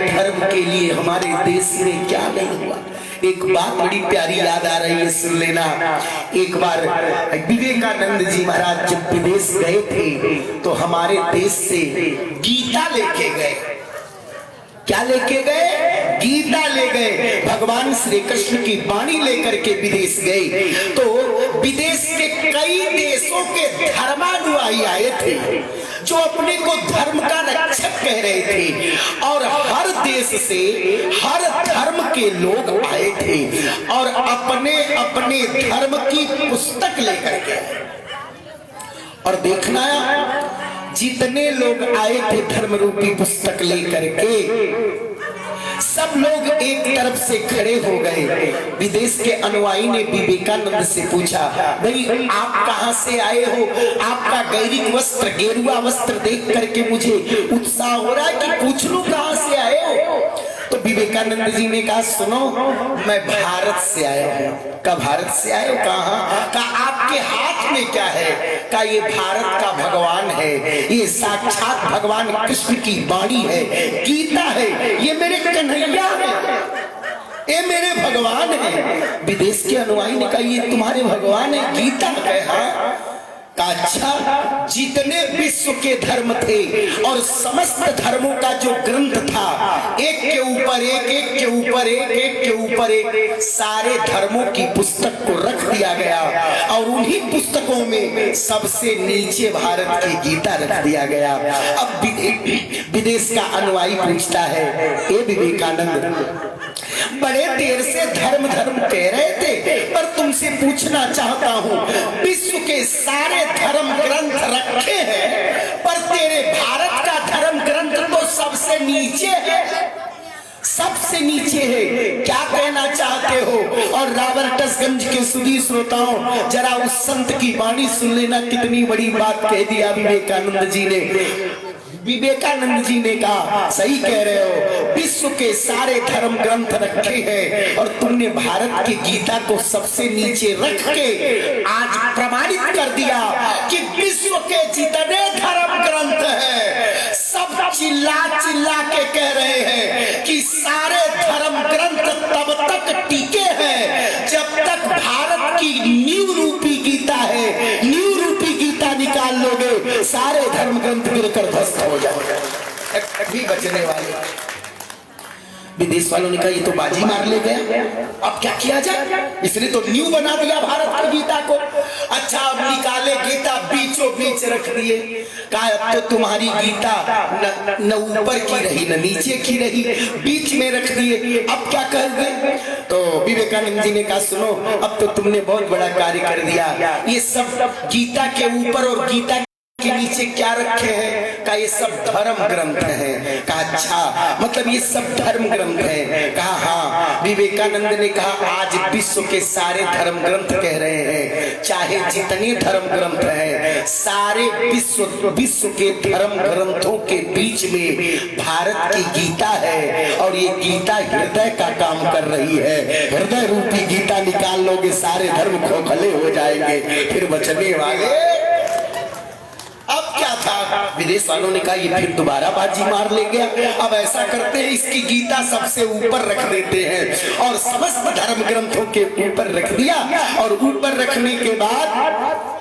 Speaker 1: धर्म के लिए हमारे देश में क्या नहीं हुआ। एक बात बड़ी प्यारी याद आ रही है, सुन लेना। एक बार विवेकानंद जी महाराज जब विदेश गए थे तो हमारे देश से गीता लेके गए। क्या लेके गए? गीता ले गए। भगवान श्री कृष्ण की वाणी लेकर के विदेश गए तो विदेश के कई देशों के धर्मानुयायी आए थे जो अपने को धर्म का रक्षक कह रहे थे, और हर देश से हर धर्म के लोग आए थे और अपने अपने धर्म की पुस्तक लेकर के। और देखना जितने लोग आए थे धर्म रूपी पुस्तक लेकर के, सब लोग एक तरफ से खड़े हो गए। विदेश के अनुयायी ने विवेकानंद से पूछा, भाई आप कहां से आए हो? आपका गैरिक वस्त्र, गेरुआ वस्त्र देख करके मुझे उत्साह हो रहा है कि पूछ लूं कहां से आए हो। तो विवेकानंद जी ने कहा, सुनो मैं भारत से आया हूं। का भारत से आए हो? कहा? का आपके हाथ में क्या है? का ये भारत का भगवान है, ये साक्षात भगवान कृष्ण की वाणी है, गीता है, ये मेरे कन्हैया है, ये मेरे भगवान है। विदेश के अनुयायी ने कहा, ये तुम्हारे भगवान है, गीता है? अच्छा, जितने विश्व के धर्म थे और समस्त धर्मों का जो ग्रंथ था, एक के ऊपर एक, एक के ऊपर एक, एक के ऊपर एक, सारे धर्मों की पुस्तक को रख दिया गया और उन्हीं पुस्तकों में सबसे नीचे भारत की गीता रख दिया गया। अब विदेश का अनुयायी पूछता है, ए विवेकानंद, बड़े देर से धर्म धर्म कह रहे थे, पर तुमसे पूछना चाहता हूँ, विश्व के सारे धर्म ग्रंथ रखे हैं पर तेरे भारत का धर्म ग्रंथ तो सबसे नीचे है, सबसे नीचे है, क्या कहना चाहते हो? और रॉबर्ट्सगंज के सुधी श्रोताओं, जरा उस संत की वाणी सुन लेना, कितनी बड़ी बात कह दिया विवेकानंद जी ने। विवेकानंद जी ने कहा, सही कह रहे हो, विश्व के सारे धर्म ग्रंथ रखे हैं और तुमने भारत की गीता को सबसे नीचे रख के आज प्रमाणित कर दिया कि विश्व के जितने धर्म ग्रंथ हैं सब चिल्ला चिल्ला के कह रहे हैं कि सारे धर्म ग्रंथ तब तक टिके हैं जब तक भारत की नींव रूपी गीता है। नींव रूपी गीता निकाल लोगे, सारे धर्म ग्रंथ गिरकर ध्वस्त हो जाएगा, भी बचने वाले। विदेश वालों ने कहा, ये तो बाजी मार ले गया, अब क्या किया जाए? इसने तो न्यू बना दिया भारत की गीता को। अच्छा, अब निकाले गीता बीचों बीच रख दिए। कहा, अब तो तुम्हारी गीता न ऊपर की रही न नीचे की रही, बीच में रख दिए, अब क्या करोगे? तो विवेकानंद जी ने कहा, सुनो, अब तो तुमने बहुत बड़ा कार्य कर दिया। ये सब गीता के ऊपर और गीता के नीचे क्या रखे हैं? कहा, ये सब धर्म ग्रंथ हैं। कहा, अच्छा, मतलब ये सब धर्म ग्रंथ हैं? कहा, हाँ। विवेकानंद ने कहा, आज विश्व के सारे धर्म ग्रंथ कह रहे हैं, चाहे जितने धर्म ग्रंथ हैं, सारे विश्व के धर्म ग्रंथों के बीच में भारत की गीता है और ये गीता हृदय का काम कर रही है। हृदय रूपी गीता निकाल लोगे, सारे धर्म खोखले हो जाएंगे, फिर बचने वाले। अब क्या था? विदेश वालों ने कहा, ये फिर दोबारा बाजी मार ले गया। अब ऐसा करते हैं, इसकी गीता सबसे ऊपर रख देते हैं और समस्त धर्म ग्रंथों के ऊपर रख दिया। और ऊपर रखने के बाद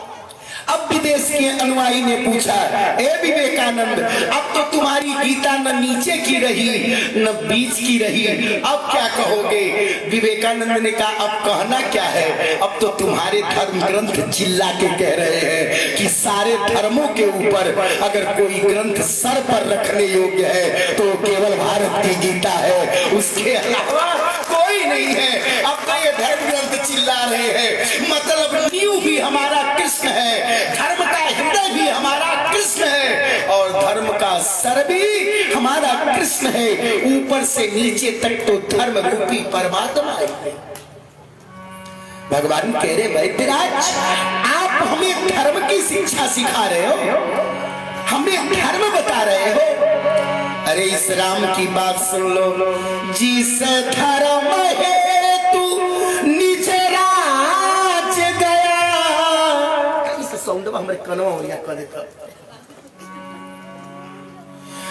Speaker 1: अब विदेश के अनुयायी ने पूछा, ए विवेकानंद, अब तो तुम्हारी गीता न नीचे की रही न बीच की रही, अब क्या कहोगे? विवेकानंद ने कहा, अब कहना क्या है? अब तो तुम्हारे धर्म ग्रंथ चिल्ला के कह रहे हैं कि सारे धर्मों के ऊपर अगर कोई ग्रंथ सर पर रखने योग्य है तो केवल भारत की गीता है, उसके अलावा कोई नहीं है। अब तो ये धर्म ग्रंथ चिल्ला रहे हैं, मतलब नींव भी हमारा कृष्ण है, धर्म का हृदय भी हमारा कृष्ण है और धर्म का सर भी हमारा कृष्ण है, ऊपर से नीचे तक तो धर्म रूपी परमात्मा है। भगवान कह रहे, वैद्यराज, आप हमें धर्म की शिक्षा सिखा रहे हो, हमें धर्म बता रहे हो। अरे इस राम की बात सुन लो, जिस धर्म है तू नीचे राज गया। इस साउंड में हमारे कनो या कर देता,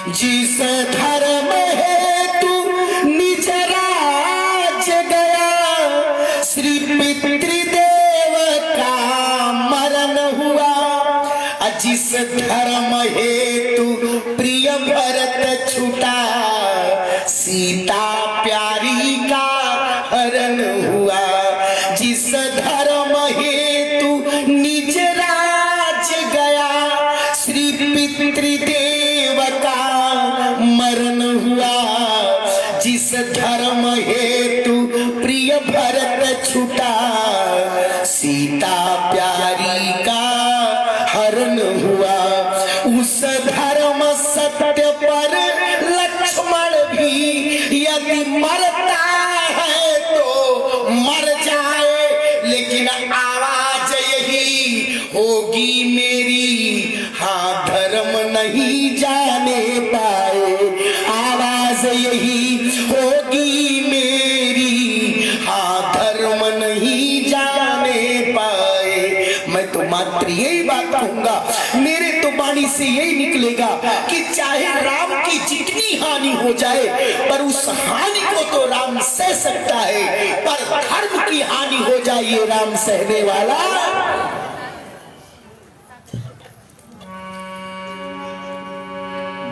Speaker 1: जिस धर्म हेतु निज राज गया, श्री पितृदेव का मरण हुआ। जिस धर्म हेतु प्रिय भरत छूटा, सीता प्यारी का हरण हुआ। जिस धर्म हेतु निज राज गया, श्री पितृदेव का मरण हुआ। जिस धर्म हेतु प्रिय भरत छूटा, सीता प्यारी का हरण हुआ। उस धर्म सत्य पर लक्ष्मण भी यदि मरता है तो मर जाए, लेकिन आवाज यही होगी मेरी, हाँ धर्म नहीं जाने पाए। आवाज यही होगी मेरी, हाँ धर्म नहीं जाने पाए। मैं तो मात्र यही बात कहूंगा, मेरे तो वाणी से यही निकलेगा कि चाहे राम की जितनी हानि हो जाए, पर उस हानि को तो राम सह सकता है, पर धर्म की हानि हो जाए ये राम सहने वाला।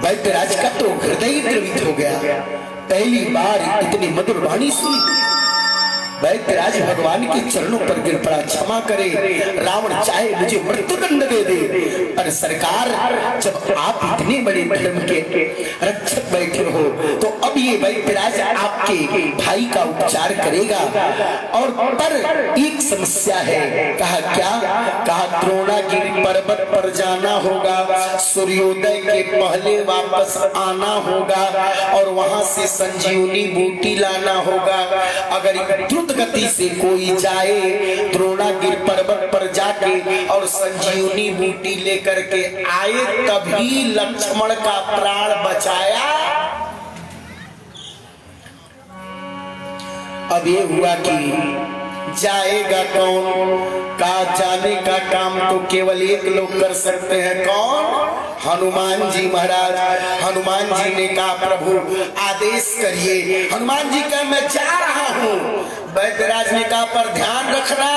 Speaker 1: वैद्यराज का तो हृदय द्रवित हो गया। पहली बार इतनी मधुर वाणी सुनी। वैद्यराज भगवान के चरणों पर गिर पड़ा, क्षमा करे, रावण चाहे मुझे मृत्युदंड दे दे, पर सरकार जब आप इतने बड़े धर्म के रक्षक बैठे हो, तो अब ये वैद्यराज आपके भाई का उपचार करेगा। और पर एक समस्या है। कहा क्या? कहा द्रोणागिरी पर्वत पर जाना होगा, सूर्योदय के पहले वापस आना होगा, और वहां से संजीवनी बूटी लाना होगा। अगर द्रुत गति से कोई जाए द्रोणागिरी पर्वत पर जाके और संजीवनी बूटी लेकर के आए, तभी लक्ष्मण का प्राण बचाया। अब ये हुआ कि जाएगा कौन? का जाने का काम तो केवल एक लोग कर सकते हैं। कौन? हनुमान जी महाराज। हनुमान जी ने कहा प्रभु आदेश करिए। हनुमान जी कहा मैं जा रहा हूं। वैद्यराज ने कहा पर ध्यान रखना,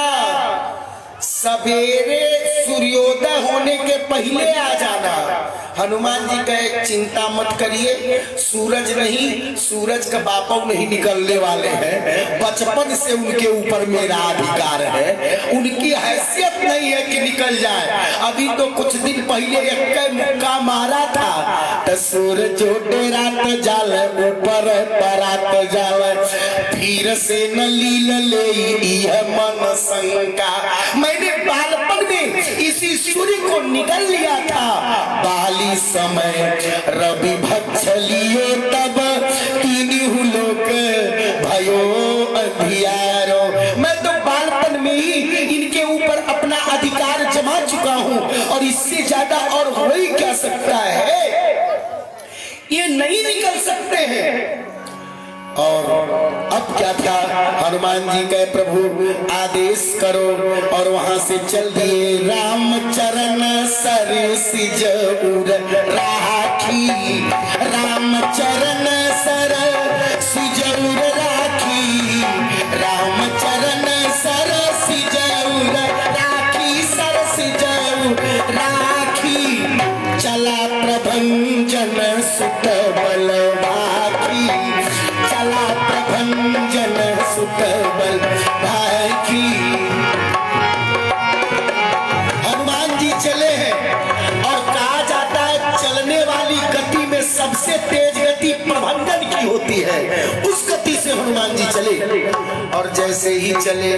Speaker 1: सवेरे सूर्योदय होने के पहले आ जाना। हनुमान जी कहे चिंता मत करिए, सूरज नहीं, सूरज का बापू नहीं निकलने वाले हैं। बचपन से उनके ऊपर मेरा अधिकार है, उनकी हैसियत नहीं है कि निकल जाए। अभी तो कुछ दिन पहले एक मुक्का मारा था, तो सूरज रात जाल ऊपर परात जाल, फिर से न लील ले मन शंका। मैंने बालपन में इसी सूर्य को निकल लिया था, बाली समय रवि भक्षलियो तब तीनहु लोक भयो अंधियारो। मैं तो बालपन में ही इनके ऊपर अपना अधिकार जमा चुका हूं, और इससे ज्यादा और हो ही क्या सकता है? ये नहीं निकल सकते हैं। और अब क्या था? हनुमान जी कहे प्रभु आदेश करो, और वहां से चल दिए। रामचरण सर सिजउर राखी, रामचरण सर सिजउर राखी, रामचरण सर सिजउर राखी, सर सिजउर राखी। चला प्रभंजन सुत बल बाकी, चला प्रभंजन सुत बल बाकी। हनुमान जी चले हैं, और कहा जाता है चलने वाली गति में सबसे तेज गति प्रभंजन की होती है। उस गति से हनुमान जी चले, और जैसे ही चले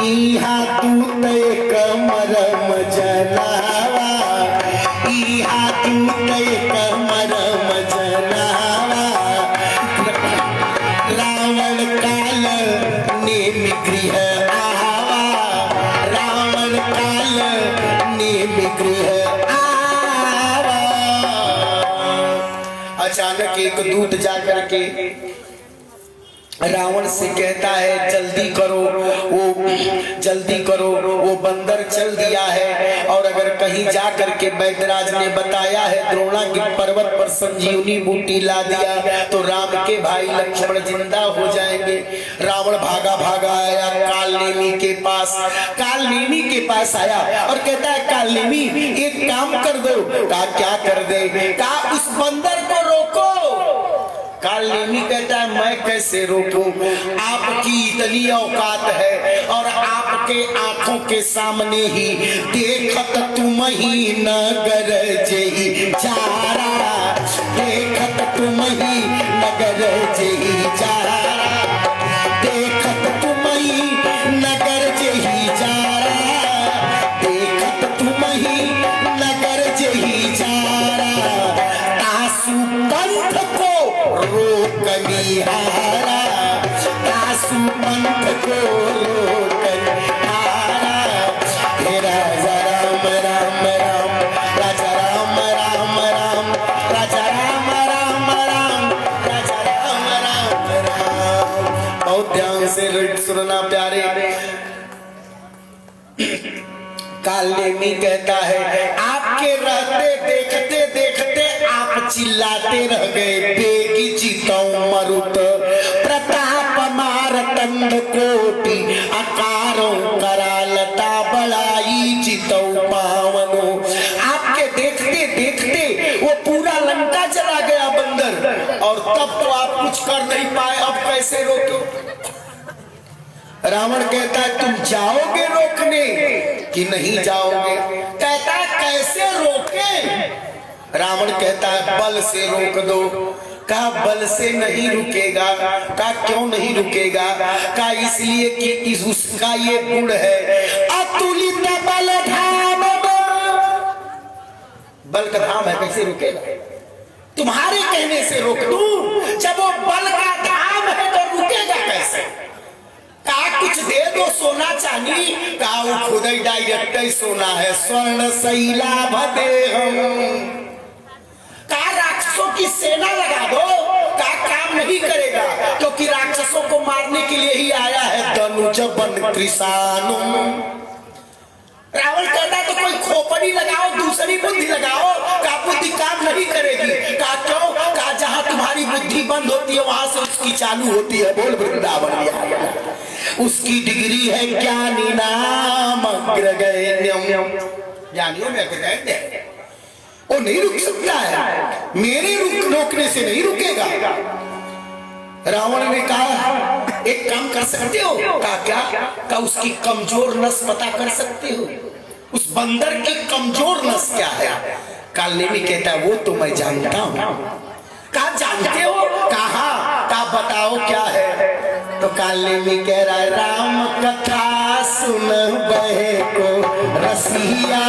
Speaker 1: इहा तू तय कमरम जलावा, इहा तू तय कमरम जलावा। रावण काल नेम गृह आवा, रावण काल नेम गृह आवा। अचानक एक दूत जाकर के रावण से कहता है जल्दी करो, वो जल्दी करो, वो बंदर चल दिया है, और अगर कहीं जा करके वैद्यराज ने बताया है द्रोणा के पर्वत पर संजीवनी बूटी ला दिया तो राम के भाई लक्ष्मण जिंदा हो जाएंगे। रावण भागा भागा आया कालनेमी के पास, कालनेमी के पास आया और कहता है कालनेमी एक काम कर दो। कहा क्या कर दे? कहा उस बंदर को रोको। कालनेमी कहता है मैं कैसे रोकूं, आपकी इतनी औकात है और आपके आंखों के सामने ही देखत तुम ही नगर जही चारा, देखत तुम ही नगर जही चारा, देखत तुम ही नगर जही चारा, देखत तुम ही नगर जही चारा, तासु पंथ को रोकनिहारा, तासु पंथ को रोकनिहारा। हे राजा राम राम राम, राजा राम राम राम, राजा राम राम राम, राजा राम राम राम। बहुत ध्यान से सुनना प्यारे। कालनेमी कहता है आपके रहते देखते देखते आप चिल्लाते रह गए, बेगी जीतौ मरुत प्रताप मारतंड कोटि अकारों करालता बड़ाई जीतौ पावनो। आपके देखते देखते वो पूरा लंका चला गया बंदर, और तब तो आप कुछ कर नहीं पाए, अब कैसे रोके? रावण कहता है तुम जाओगे रोकने कि नहीं जाओगे? कहता है कैसे रोके? रावण कहता है बल से रोक दो। कहा बल से नहीं रुकेगा। कहा क्यों नहीं रुकेगा? कहा इसलिए कि उसका ये गुण है अतुलित बल धाम, बल का धाम है, कैसे रुकेगा? तुम्हारे कहने से रोक दूं, जब वो बल का धाम है तो रुकेगा कैसे? कहा कुछ दे दो सोना चांदी। कहा वो खुद ही डायरेक्ट ही सोना है, स्वर्ण शैलाभ दे हम। कहा राक्षसों की सेना लगा दो। कहा काम नहीं करेगा क्योंकि राक्षसों को मारने के लिए ही आया है धनुज बन कृषाणु। रावण कहता है तो कोई खोपड़ी लगाओ, दूसरी बुद्धि लगाओ। कहा बुद्धि काम नहीं करेगी। कहा क्यों? कहा जहां तुम्हारी बुद्धि बंद होती है वहां से उसकी चालू होती है। बोल वृंदावन में उसकी डिग्री है ज्ञानी नाम अग्रगण्यम, ज्ञानियों में अग्रगण्य है, वो नहीं रुक सकता है, मेरे रोकने से नहीं रुकेगा। रावण ने कहा एक काम कर सकते हो। कहा क्या? कहा उसकी कमजोर नस पता कर सकते हो, उस बंदर की कमजोर नस क्या है? कालनेमी कहता है वो तो मैं जानता हूं। कहा जानते हो? कहा बताओ क्या है? तो कालनेमी कह रहा है राम कथा सुन बहे को रसिया,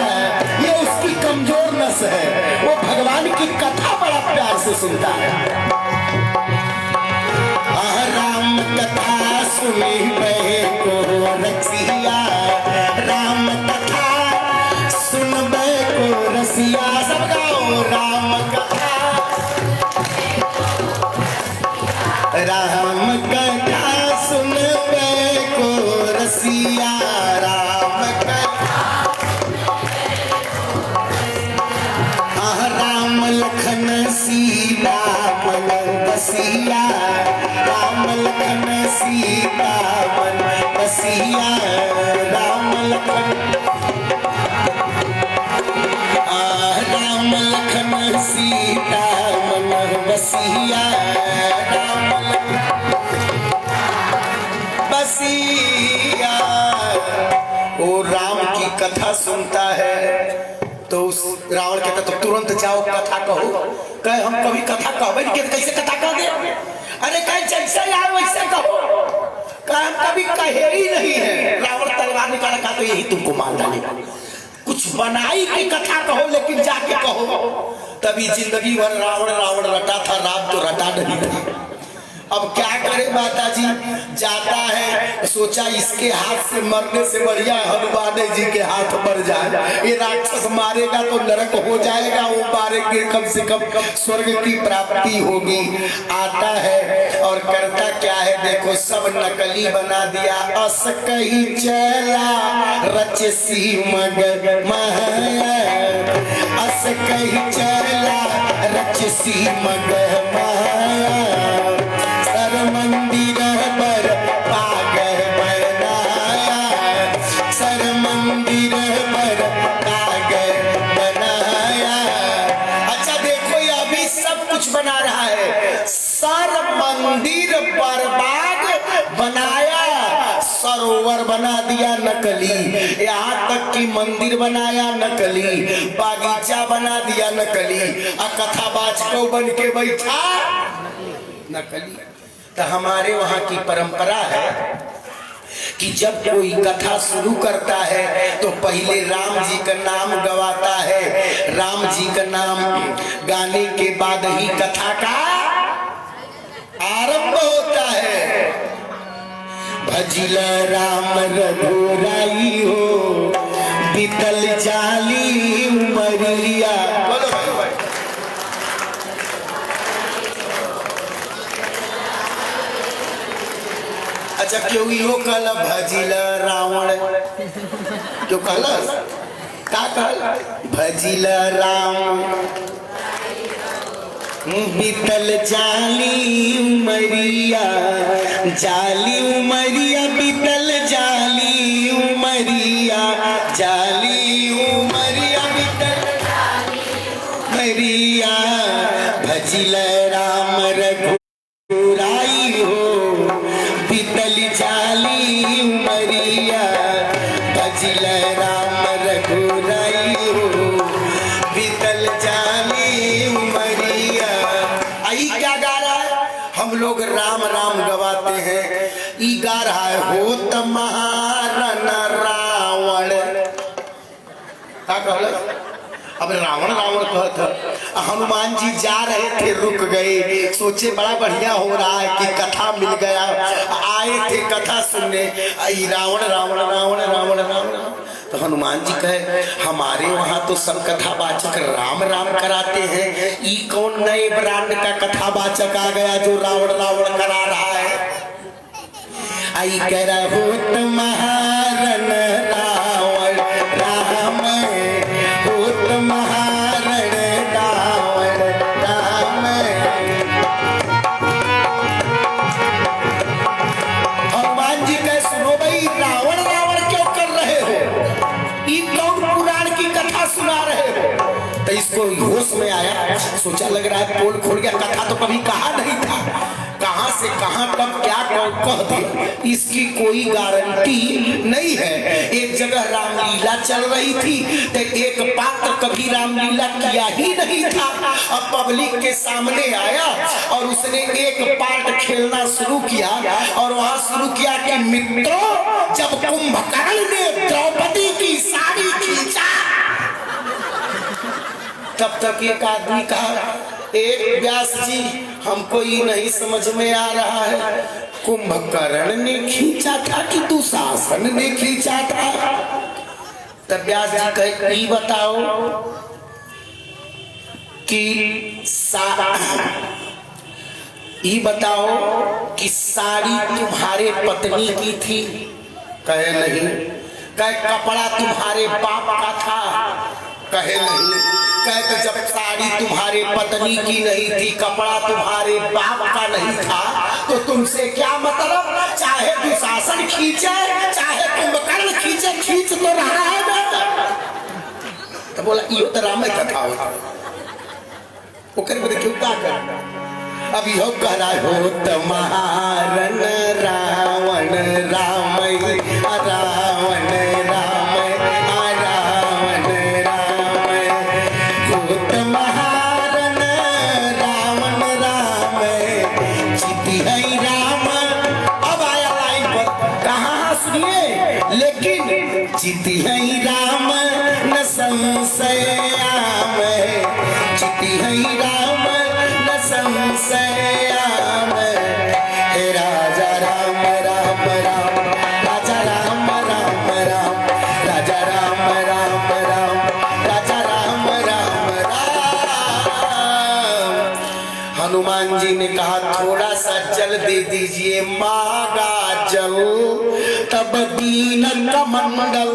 Speaker 1: ये उसकी कमजोर नस है, वो भगवान की कथा बड़ा प्यार से सुनता है। राम कथा सुनी बहे को रसिया, राम कथा सुन बहे को रसिया। सब गाओ राम कथा, राम कथा सुन बहे को रसिया, राम कथा। राम लखन सीता मन बसिया, राम लखन सीता मन बसिया, राम लखन, राम लखन सीता मन बसिया, राम बसिया। वो राम की कथा सुनता है तो उस रावण कहता तो तुरंत जाओ कथा कहो। कहे हम कभी कथा कहबे नहीं, कैसे कथा कह दे? अरे कहे जैसे आए वैसे कहो। कहे हम कभी कहे ही नहीं है। रावण तलवार निकाला, कहा तो यही तुमको मार डालेगा, कुछ बनाई की कथा कहो लेकिन जाके कहो। तभी जिंदगी भर रावण रावण रटा था, राम तो रटा नहीं। अब क्या करे माता जी? जाता है, सोचा इसके हाथ से मरने से बढ़िया हनुमान जी के हाथ मर जाए। ये राक्षस मारेगा तो नरक हो जाएगा, वो मारेंगे कम से कम स्वर्ग की प्राप्ति होगी। आता है और करता क्या है? देखो सब नकली बना दिया। अस कही चला रच सी मगर माया, अस कही चला रच सी मगर माया, सर मंदिर पर पागल बनाया, सर मंदिर पर पागल बनाया। अच्छा देखो ये अभी सब कुछ बना रहा है, सर मंदिर बर्बाद बनाया, सरोवर बना दिया नकली, यहाँ तक कि मंदिर बनाया नकली, बागीचा बना दिया नकली, और कथाबाज को बन के बैठा नकली। तो हमारे वहाँ की परंपरा है कि जब कोई कथा शुरू करता है तो पहले राम जी का नाम गवाता है, राम जी का नाम गाने के बाद ही कथा का आरंभ होता है। भजिल राम रघुराई हो, बीतल जाली उमरिया। बोलो भाई। अच्छा क्यों यो कल भजिल रावण, क्यों कल का कल भजिल राम बीतल जाली उमरिया, जाली उमरिया बीतल जाली उमरिया, जाली उमरिया बीतल उमरिया, भजिल राम रघुराई हो, बीतल जाली उमरिया, भजिल राम रघुराई हो, बीतल जाली उमरिया। आई क्या गा रहा है? हम लोग राम राम गवाते हैं, ई गा रहा है हो तमारन रावण। क्या कहला? अब रावण रावण कहता। हनुमान जी जा रहे थे, रुक गए, सोचे बड़ा बढ़िया हो रहा है कि कथा मिल गया, आए थे कथा सुनने, आई रावण रावण रावण रावण रावण। तो हनुमान जी कहे हमारे वहाँ तो सब कथावाचक राम राम कराते हैं, ई कौन नए ब्रांड का कथावाचक आ गया जो रावण रावण करा रहा है? आई कह रहा हो तुम्हारन रावण राम, हो तुम्हारन रावण राम। हनुमान जी कहे सुनो भाई, रावण रावण क्यों कर रहे हो? ई कौन पुराण की कथा सुना रहे हो? तो इसको होश में आया, सोचा लग रहा है पोल खोल गया, कथा तो कभी कहा नहीं था, कहां से कहां कब क्या कह दे इसकी कोई गारंटी नहीं है। एक जगह रामलीला चल रही थी तो एक पात्र कभी रामलीला किया ही नहीं था, अब पब्लिक के सामने आया और उसने एक पार्ट खेलना शुरू किया और वहां शुरू किया कि मित्रों जब कुंभकर्ण ने द्रौपदी की साड़ी खींचा, तब तक एक आदमी कहा एक व्यास जी हमको ये नहीं समझ में आ रहा है, कुंभकर्ण ने खींचा था कि दुशासन ने खींचा था? तब व्यास जी कहे ये बताओ कि ये बताओ कि साड़ी तुम्हारे पत्नी की थी? कहे नहीं। कहे कपड़ा तुम्हारे बाप का था? कहे नहीं। कहे तो जब साड़ी तुम्हारे पत्नी की नहीं थी, कपड़ा तुम्हारे बाप का नहीं था, तो तुमसे क्या मतलब? चाहे दुशासन खींचे चाहे कुंभकर्ण खींचे, खींच तो रहा है ना। तो बोला यो तो राम कथा हो, वो कर क्यों क्या कर? अब यो कह रहा हो तुम्हारन रावण राम, रावण राम चिति है राम न संशयाम, चिति है राम न संशयाम। हे राजा राम राम राम, राजा राम राम राम, राजा राम राम राम, राजा राम राम राम। हनुमान जी ने कहा थोड़ा सा जल दे दीजिए, मांगा जल तब दीन कमंडल।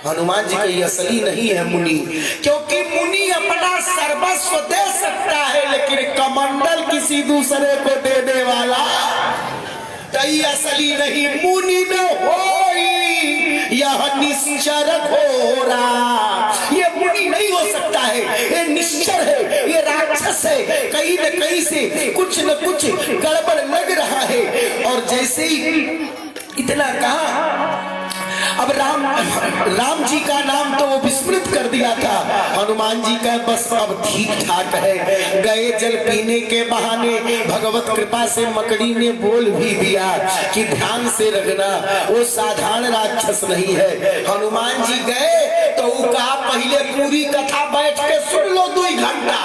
Speaker 1: हनुमान जी कोई असली नहीं है मुनि, क्योंकि मुनि अपना सर्वस्व दे सकता है, लेकिन कमंडल किसी दूसरे को देने वाला कई असली नहीं। मुनि में होई यह निश्चर घोरा, ये मुनि नहीं हो सकता है, ये निश्चर है, ये राक्षस है। कहीं न कहीं से कुछ न कुछ गड़बड़ लग रहा है। और जैसे ही इतना कहा, अब राम जी का नाम तो वो विस्मृत कर दिया था, हनुमान जी का बस अब ठीक ठाक है। गए जल पीने के बहाने भगवत कृपा से मकड़ी ने बोल भी दिया कि ध्यान से रखना, वो साधारण राक्षस नहीं है। हनुमान जी गए तो कहा पहले पूरी कथा बैठ के सुन लो 2 घंटा।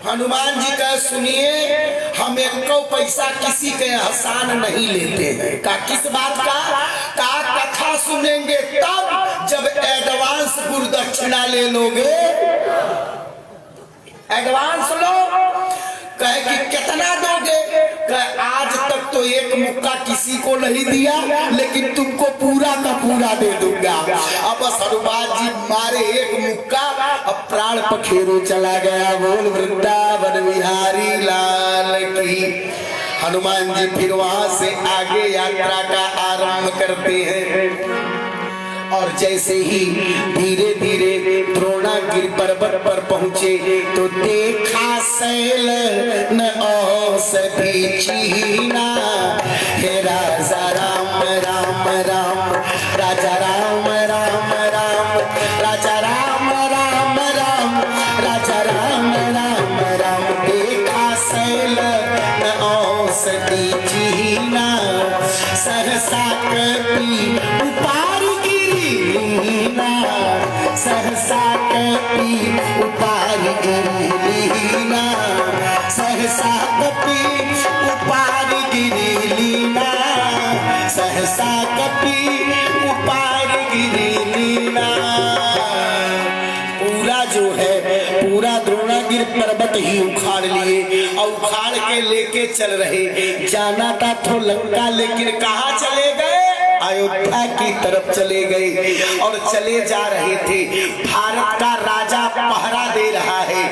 Speaker 1: हनुमान जी का सुनिए, हम 1 पैसा किसी के एहसान नहीं लेते हैं। का किस बात का कथा सुनेंगे तब जब एडवांस गुरुदक्षिणा ले लोगे। एडवांस लो, कहे कि कितना दोगे, कहे आज तक तो 1 मुक्का किसी को नहीं दिया, लेकिन तुमको पूरा का पूरा दे दूंगा। अब बस हनुमान जी मारे 1 मुक्का, अब प्राण पखेरु चला गया। बोल वृंदावन बिहारी लाल की। हनुमान जी फिर वहां से आगे यात्रा का आरंभ करते हैं। और जैसे ही धीरे धीरे द्रोणागिरि पर्वत पर पहुंचे तो देखा शैल न औषधि चीना। हे राजा राम राम राम, राजा राम राम राम, राजा राम राम राम, राजा राम राम राम। देखा शैल न औषधि चीना, सहसा कपि उपार सहसा कपि उपार गिरीलीना, सहसा कपि उपार गिरीलीना, सहसा कपि उपार गिरीलीना। पूरा जो है पूरा द्रोणागिरि पर्वत ही उखाड़ लिए और उखाड़ के लेके चल रहे। जाना था तो लंका, लेकिन कहाँ चले गए, अयोध्या की तरफ चले गए। और चले जा रहे थे, भारत का राजा पहरा दे रहा है।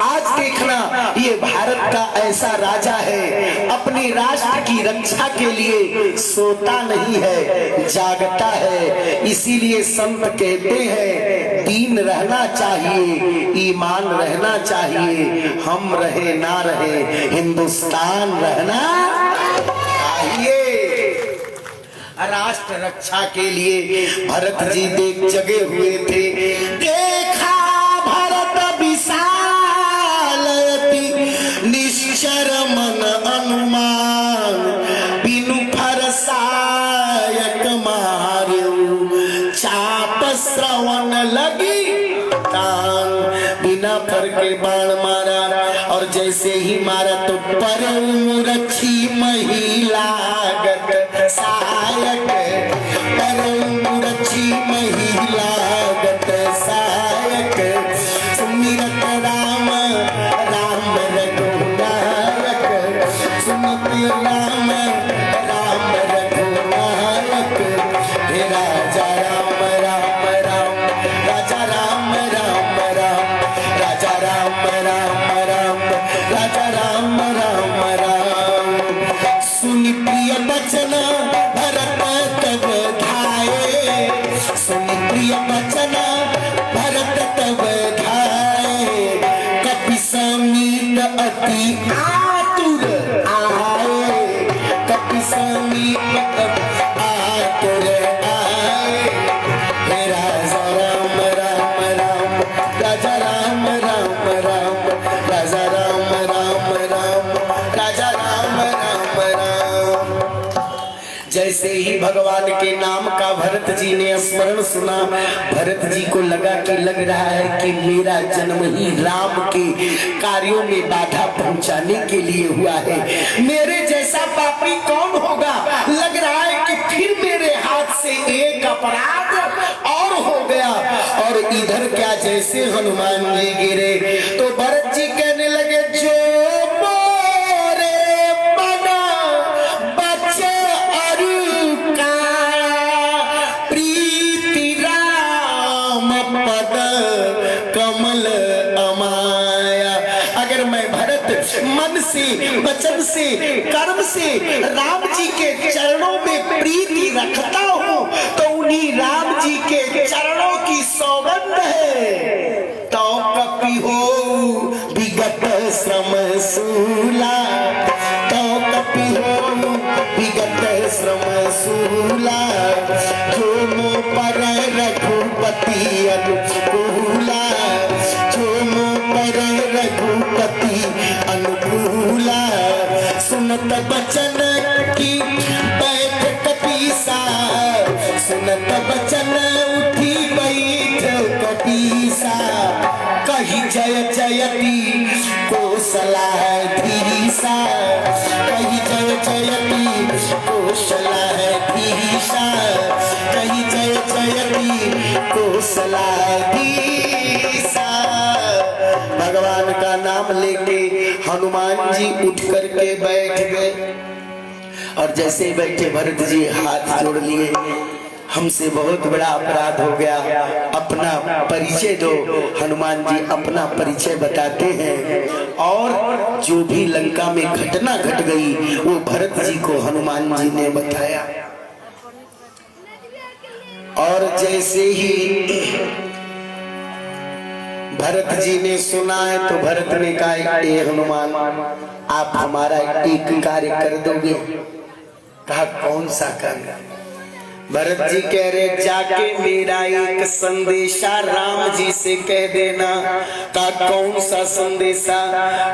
Speaker 1: आज देखना, ये भारत का ऐसा राजा है, अपने राष्ट्र की रक्षा के लिए सोता नहीं है, जागता है। इसीलिए संत कहते हैं दीन रहना चाहिए, ईमान रहना चाहिए। हम रहे ना रहे, हिंदुस्तान रहना चाहिए। राष्ट्र रक्षा के लिए भरत जी देख जगे हुए थे। देखा भरत विशाल निश्चर मन अनुमान, बिनु फरसायक मार्यो चाप श्रवण लगी तान। बिना फर के बाण मारा, और जैसे ही मारा तो परम रक्षी महिला गत सायक, परम रक्षी महिला गत सायक। सुमिरत राम राम रघुनायक, सुमित राम राम रघुनायक। हे राजा राम राम राम, राजा राम राम राम, राजा राम राम राम, राजा राम राम राम। सुनि प्रिय बचन भरत तब धाये, सुनि प्रिय बचन भरत तब धाये। कपि समीप अति आतुर आए, कपि समीप आतुर आए। हे राजा राम राम राम, राजा राम राम राम, राजा राम राम राम, राजा राम राम राम। जैसे ही भगवान के नाम का भरत जी ने स्मरण सुना, भरत जी को लगा कि लग रहा है कि मेरा जन्म ही राम के कार्यों में बाधा पहुंचाने के लिए हुआ है। मेरे जैसा पापी कौन होगा। लग रहा है कि फिर मेरे हाथ से एक अपराध और हो गया। और इधर क्या, जैसे हनुमान जी गिरे तो भरत जी कहने लगे जो से, वचन से, कर्म से राम जी के चरणों में प्रीति रखता हूँ तो उन्हीं राम जी के चरणों की सौगंध है। तो कपि हो विगत श्रम सूला, तो कपि हो विगत श्रम सूला, जो मो पर रघुपति अनुकूला, जो मो पर रघुपति अनुकूला। सुनत बचन की बैठ कपीसा, सुनत बचन उठी बैठ कपीसा, कही जय जयति कौशलाधीशा, कही जय जयति कौशलाधीशा, कही जय जयति कौशलाधीशा। भगवान का नाम लेके हनुमान जी उठ करके बैठ गए और जैसे ही बैठे भरत जी हाथ जोड़ लिए, हमसे बहुत बड़ा अपराध हो गया, अपना परिचय दो। हनुमान जी अपना परिचय बताते हैं और जो भी लंका में घटना घट गई वो भरत जी को हनुमान जी ने बताया। और जैसे ही भरत जी ने सुना है तो भरत ने कहा, ए हनुमान, आप हमारा एक कार्य कर दोगे? कहा, कौन सा कार्य? भरत जी कह रहे, जाके मेरा एक संदेशा राम जी से कह देना। का कौन सा संदेशा?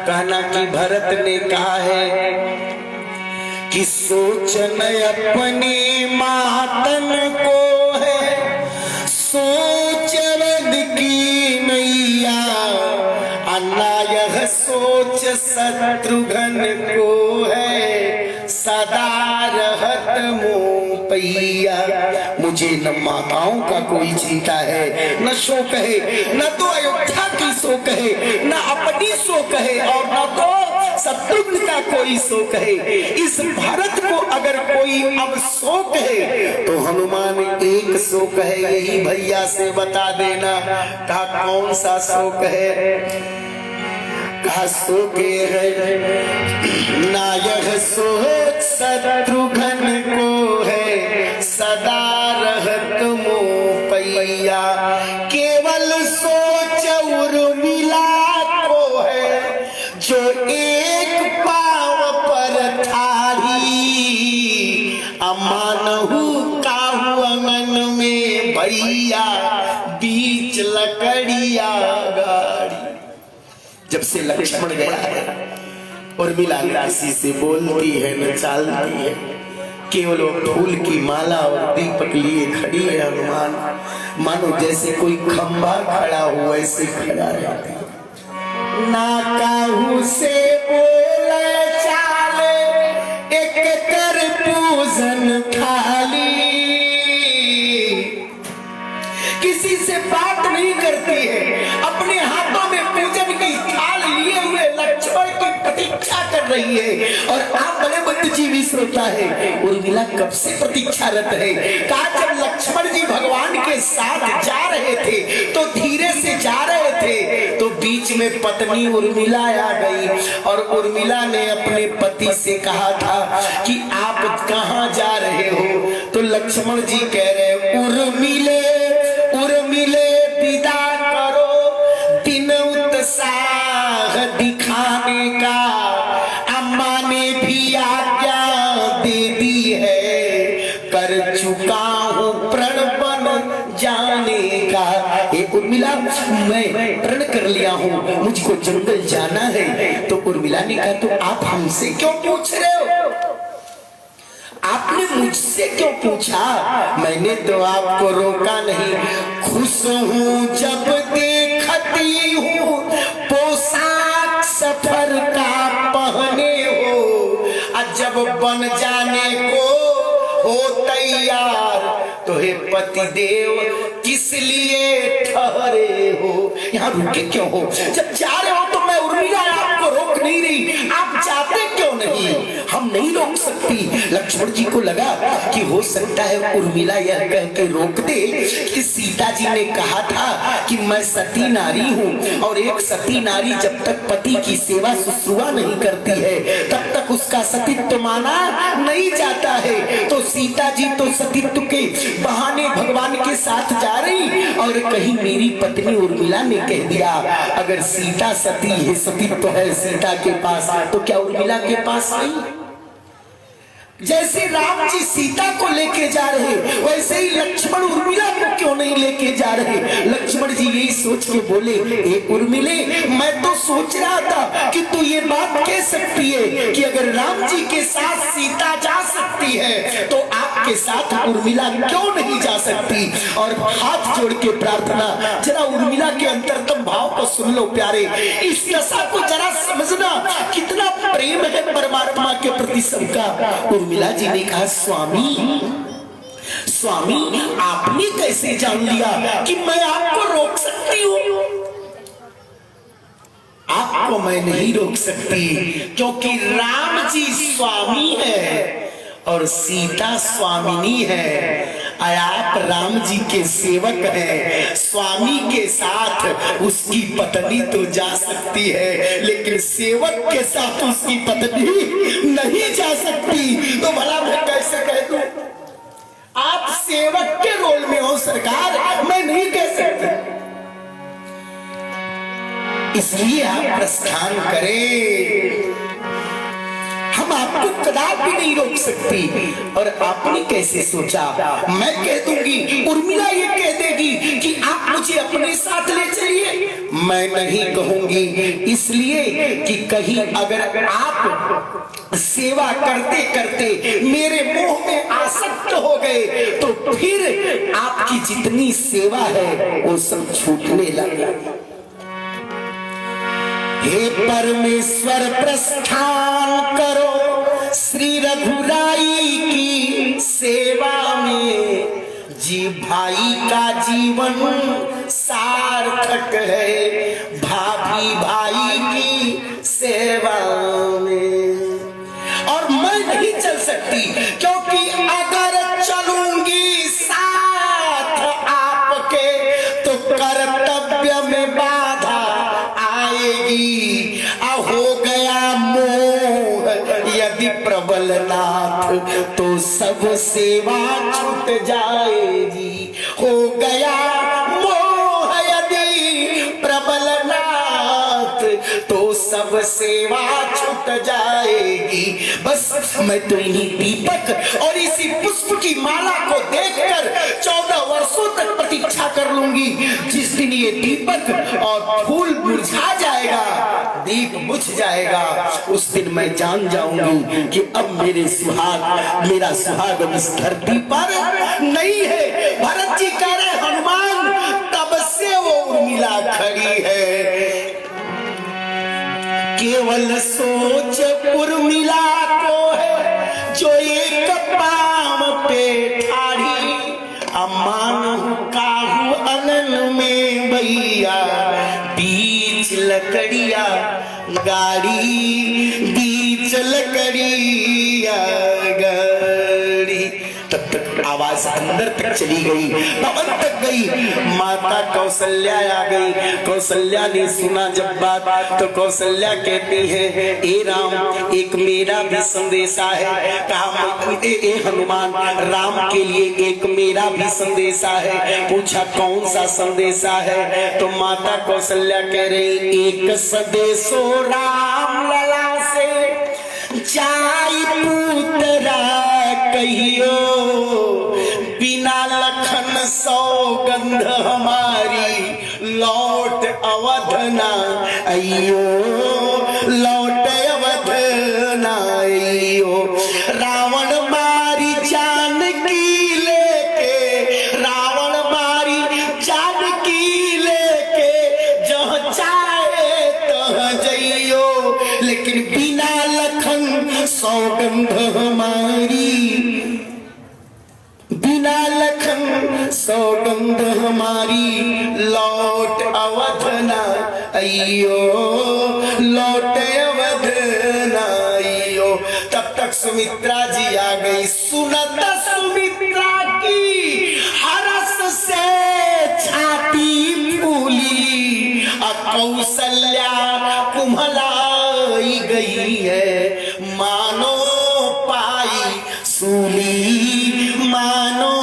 Speaker 1: कहना कि भरत ने कहा है कि सोचन अपने मातन को है, सोच रद की नैया, अन्ना यह सोच शत्रुघ्न को है, सदा रहत मोह पैया। मुझे न माताओं का कोई चिंता है, न शोक है, न तो अयोध्या की शोक है, न अपनी शोक है, और न तो शत्रुघ्न का कोई शोक है। इस भारत को अगर कोई अब शोक है तो हनुमान एक शोक है, यही भैया से बता देना। कहा, कौन सा शोक है? कहा, शोक है ना यह सोच शत्रुघ्न को है, सदा रहत मोह पैया। केवल सोच उर्मिला को है, जो एक पांव पर ठाढ़ी, अमानहु काहू अंगन में भैया, बीच लकड़िया गाड़ी। जब से लक्ष्मण गया है उर्मिला किसी से बोलती है न चालती है, केवल वो फूल की माला और दीपक लिए खड़ी है। हनुमान मानो जैसे कोई खंभा खड़ा हुआ ऐसे खड़ा रहती है। ना काहू से बोले चाले, एक कर पूजन थाली, किसी से बात नहीं करती है, अपने हाथों में पूजन की थाल लिए हुए लक्ष्मण की प्रतीक्षा कर रही है। और आप बड़े बुद्धिजीवी श्रोता है, उर्मिला कब से प्रतीक्षारत है। कहा, जब लक्ष्मण जी भगवान के साथ जा रहे थे तो धीरे से जा रहे थे तो बीच में पत्नी उर्मिला आ गई और उर्मिला ने अपने पति से कहा था कि आप कहाँ जा रहे हो? तो लक्ष्मण जी कह रहे, उर्मिले उर्मिले विदा करो, दिन उत्साह दिखाने का अम्मा ने भी आज्ञा दे दी है, कर चुका हूँ प्रण बन जाने का। हे उर्मिला, मैं प्रण कर लिया हूँ, मुझको जंगल जाना है। तो उर्मिला ने कहा, तो आप हमसे क्यों पूछ रहे हो? आपने मुझसे क्यों पूछा? मैंने तो आपको रोका नहीं। खुश हूँ जब देखती हूँ पोशाक सफर का पहने हो, जब बन जाने को हो तैयार तो हे पति देव किस लिए ठहरे हो? यहाँ रुके क्यों हो? जब जा रहे हो तो मैं उर्मिला आपको रोक नहीं रही, आप जाते क्यों नहीं? हम नहीं रोक सकती। लक्ष्मण जी को लगा कि हो सकता है उर्मिला यह कह के रोक दे कि सीता जी ने कहा था कि मैं सती नारी हूँ, और एक सती नारी जब तक पति की सेवा शुश्रूषा नहीं करती है तब तक उसका सतीत्व माना नहीं जाता है। तो सीता जी तो सतीत्व के बहाने भगवान के साथ जा रही, और कहीं मेरी पत्नी उर्मिला ने कह दिया अगर सीता सती है, सतीत्व है सीता के पास, तो क्या उर्मिला के पास नहीं? जैसे राम जी सीता को लेके जा रहे, वैसे ही लक्ष्मण उर्मिला को क्यों नहीं लेके जा रहे? लक्ष्मण जी यही सोच के बोले, ए उर्मिले, मैं तो सोच रहा था कि तू ये बात कह सकती है कि अगर राम जी के साथ सीता जा सकती है तो आपके साथ उर्मिला क्यों नहीं जा सकती? और हाथ जोड़ के प्रार्थना, जरा उर्मिला के अंतरतम भाव को सुन लो प्यारे, इस दशा को जरा समझना, कितना प्रेम है परमात्मा के प्रति सबका। उर्मिला जी ने कहा स्वामी, स्वामी आपने कैसे जान लिया कि मैं आपको रोक सकती हूँ? आपको मैं नहीं रोक सकती, क्योंकि राम जी स्वामी है और सीता स्वामिनी है। आप राम जी के सेवक हैं, स्वामी के साथ उसकी पत्नी तो जा सकती है, लेकिन सेवक के साथ उसकी पत्नी नहीं जा सकती। तो भला मैं कैसे कह दूं? आप सेवक के रोल में हो सरकार, मैं नहीं कह सकती। इसलिए आप प्रस्थान करें, हम आपको कदापि नहीं रोक सकती। और आपने कैसे सोचा? मैं कह दूंगी, उर्मिला ये कह देगी कि आप मुझे अपने साथ ले चलिए, मैं नहीं कहूंगी, इसलिए कि कहीं अगर आप सेवा करते करते मेरे मोह में आसक्त हो गए तो फिर आपकी जितनी सेवा है वो सब छूटने लगे। हे परमेश्वर प्रस्थान करो श्री रघुराई की सेवा में, जी भाई का जीवन सार्थक है भाभी भाई की सेवा में। और मैं नहीं चल सकती, क्योंकि अगर चलूंगी साथ आपके तो कर्तव्य में बाधा आएगी। हो गया मोह यदि प्रबल नाथ तो सब सेवा छूट जाएगी। हो गया मोह यदि प्रबल नाथ तो सब सेवा छूट जाएगी। बस मैं तो इन्हीं दीपक और इसी पुष्प की माला को देखकर 14 वर्षों तक प्रतीक्षा कर लूंगी। जिस दिन ये दीपक और फूल मुरझा जाएगा, दीप बुझ जाएगा, उस दिन मैं जान जाऊंगी कि अब मेरा सुहाग इस धरती पर नहीं है। भरत जी कह रहे हनुमान, तब से वो उर्मिला खड़ी है, केवल सोच उर्मिला को है जो एक पांव पे ठाड़ी। अमान काहू अनन में भैया बीच लकड़िया गाड़ी, बीच लकड़िया गाड़ी। तब तक आवाज अंदर तक चली गई, पवन तक गई, माता कौशल्या आ गई। कौशल्या ने सुना जब बात तो कौशल्या कहती है, ए राम एक मेरा भी संदेशा है। कहा ए हनुमान, राम के लिए एक मेरा भी संदेशा है। पूछा कौन सा संदेशा है? तो माता कौशल्या कह रही, एक संदेशो राम लला से जाई पुतरा कहियो, बिना लखन सौगंध हमारी लौट अवधना अयो, लौट अवधना अयो। रावण मारी जानकी लेके, रावण मारी जानकी लेके, जहाँ चाहे तहाँ जइयो, लेकिन बिना लखन सौगंध हमारी, बिना लखन सौगंध हमारी लौट अवधना अयो, लौट अवधना अयो। तब तक सुमित्रा जी आ गई। सुनत सुमित्रा की हरस से छाती फूली, कौशल्या कुम्हलाई गई है, मानो पाई सूली, मानो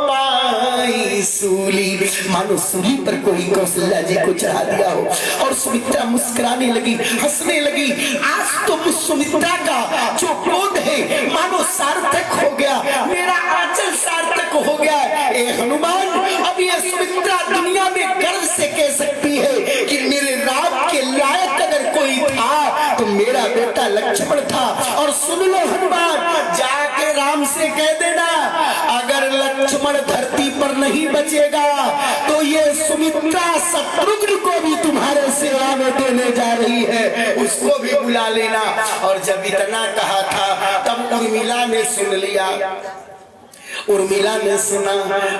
Speaker 1: पाई सूली। मानो सूली पर कोई कौशल्या जी को चढ़ा दिया हो। और सुमित्रा मुस्कुराने लगी, हंसने लगी। आज तो सुमित्रा का जो क्रोध है मानो सार्थक हो गया, मेरा आंचल सार्थक हो गया। ए हनुमान, अब ये सुमित्रा दुनिया में गर्व से कह सकती है कि मेरे राम के लायक अगर कोई था तो मेरा बेटा लक्ष्मण था। और सुन लो हनुमान, जाके राम से कह देना, अगर लक्ष्मण धरती पर नहीं बचेगा तो ये सुमित्रा शत्रुघ्न को भी तुम्हारे सेवा में देने जा रही है, उसको भी बुला लेना। और जब इतना कहा था तब उर्मिला ने सुन लिया। उर्मिला ने सुना,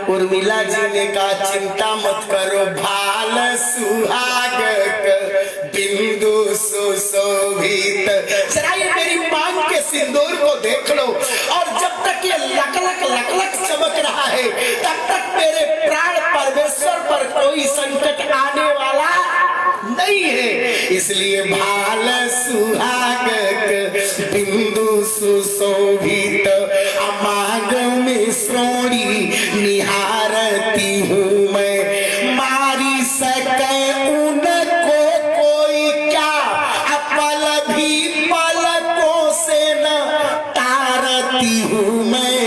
Speaker 1: उर्मिला जी ने कहा चिंता मत करो, भाल सुहाग बिंदु सुशोभित। जरा ये मेरी मांग के सिंदूर को देख लो, और जब तक ये लकलक लकलक चमक रहा है तब तक मेरे प्राण परमेश्वर पर कोई संकट आने वाला नहीं है। इसलिए भाल सुहाग बिंदु सुशोभित, अमाग में श्रोणी निहारती हूँ मैं, मारी सके उनको कोई क्या, अपल भी पलकों से न तारती हूँ मैं।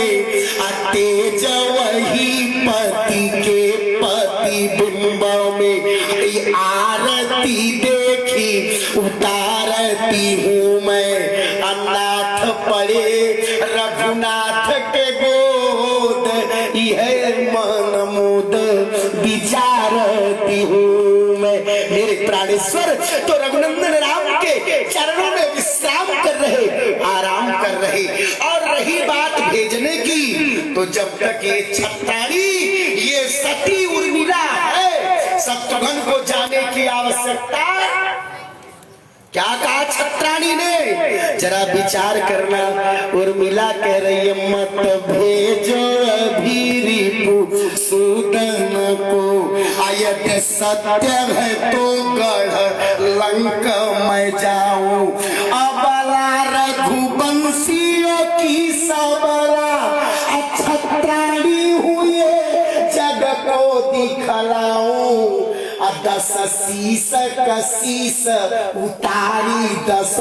Speaker 1: तेज वही पति के पति बिंब में आरती देखी उतारती हूँ मैं। अनाथ पड़े रघुनाथ के गोद, यह मन मुद विचारती हूँ मैं। मेरे प्राणेश्वर तो रघुनंदन राम के चरणों में विश्राम कर रहे, आराम कर रहे। और रही बात भेजने की, तो जब तक ये छत्राणी, ये सती उर्मिला है, शत्रुघ्न को जाने की आवश्यकता। क्या कहा छत्राणी ने, जरा विचार करना। उर्मिला कह रही है, मत भेजो अभी रिपु सूदन को, यदि सत्य है तो गढ़ लंक मैं जाऊं। अबला रघुवंशियों की सबला, छत्राणी हुए जग को दिखलाऊं। 10 शीश कशीश उतारी 10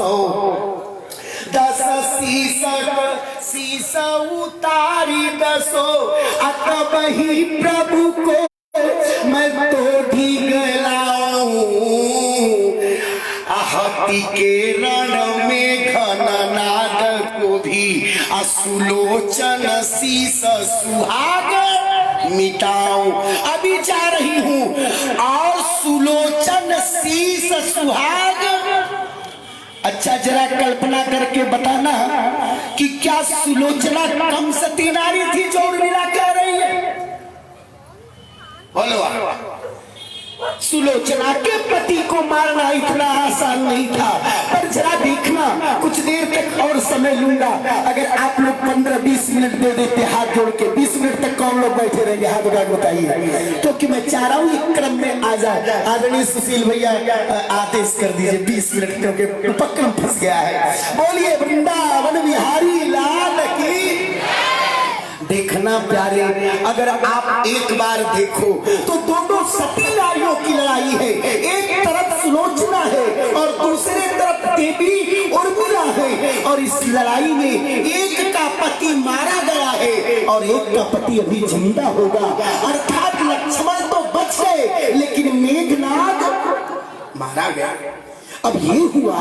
Speaker 1: शीश उतारी 10, वही प्रभु को मैं तो ढीगलाऊं। हाथी के रण में घननाद को भी असुलोचन शीश सुहाग मिटाऊं। अभी जा रही हूँ और सुलोचन शीश सुहाग। अच्छा जरा कल्पना करके बताना कि क्या सुलोचना कम सती नारी थी जो उर्मिला कह रही है? बोलो। सुलोचना के पति को मारना इतना आसान नहीं था। पर जरा देखना, कुछ देर तक और समय लूंगा। अगर आप लोग 15-20 मिनट दे देते हाथ जोड़ के, 20 मिनट तक कौन लोग बैठे रहेंगे? हाथ उठा के बताइए। क्योंकि मैं चाह रहा हूँ एक क्रम में आ जाए। आदरणीय सुशील भैया आदेश कर दीजिए 20 मिनट, क्योंकि पक्का फंस गया है। बोलिए वृंदावन बिहारी लाल की। देखना प्यारे, अगर आप एक बार देखो तो दोनों सती नारियों की लड़ाई है। एक तरफ सुलोचना है और दूसरे तरफ देवी उर्मिला है। और इस लड़ाई में एक का पति मारा गया है और एक का पति अभी जिंदा होगा। अर्थात लक्ष्मण तो बच गए, लेकिन मेघनाद मारा गया। अब ये हुआ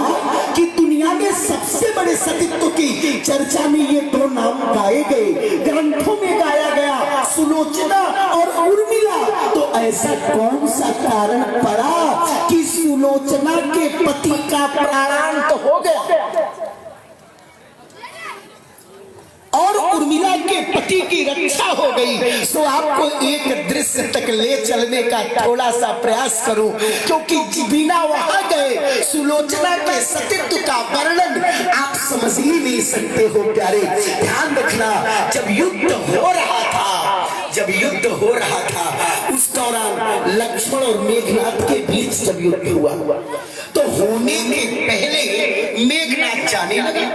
Speaker 1: कि दुनिया में सबसे बड़े सतीत्व की चर्चा में ये दो नाम गाए गए, ग्रंथों में गाया गया, सुलोचना और उर्मिला। तो ऐसा कौन सा कारण पड़ा कि सुलोचना के पति का प्राणांत हो गया और उर्मिला के पति की रक्षा हो गई? सो आपको एक दृश्य तक ले चलने का थोड़ा सा प्रयास करूं, क्योंकि बिना वहां गए है सुलोचना के सतीत्व का वर्णन आप समझ ही नहीं सकते हो प्यारे। ध्यान रखना, जब युद्ध हो रहा था उस दौरान लक्ष्मण और मेघनाथ के बीच जब युद्ध हुआ तो होने के पहले मेघनाथ जाने लगा।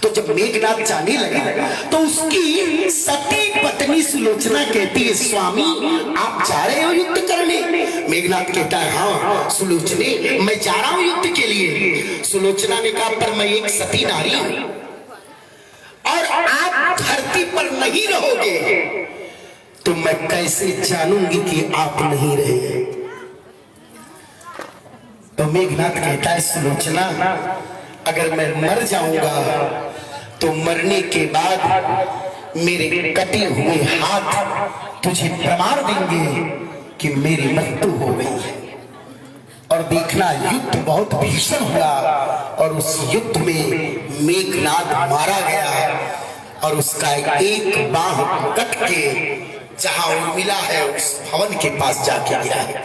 Speaker 1: तो जब मेघनाथ जाने लगा तो उसकी सती पत्नी सुलोचना कहती है, स्वामी आप जा रहे हो युद्ध करने? मेघनाथ कहता है, हाँ सुलोचने मैं जा रहा हूं युद्ध के लिए। सुलोचना ने कहा, पर मैं एक सती नारी हूं और आप धरती पर नहीं रहोगे तो मैं कैसे जानूंगी कि आप नहीं रहे? तो मेघनाथ कहता है, सुलोचना अगर मैं मर जाऊंगा तो मरने के बाद मेरे कटे हुए हाथ तुझे प्रमाण देंगे कि मेरी मृत्यु हो गई है। और देखना युद्ध बहुत भीषण हुआ और उस युद्ध में मेघनाथ मारा गया और उसका एक बाह कट के जहां उर्मिला है उस भवन के पास जाके गिरा है।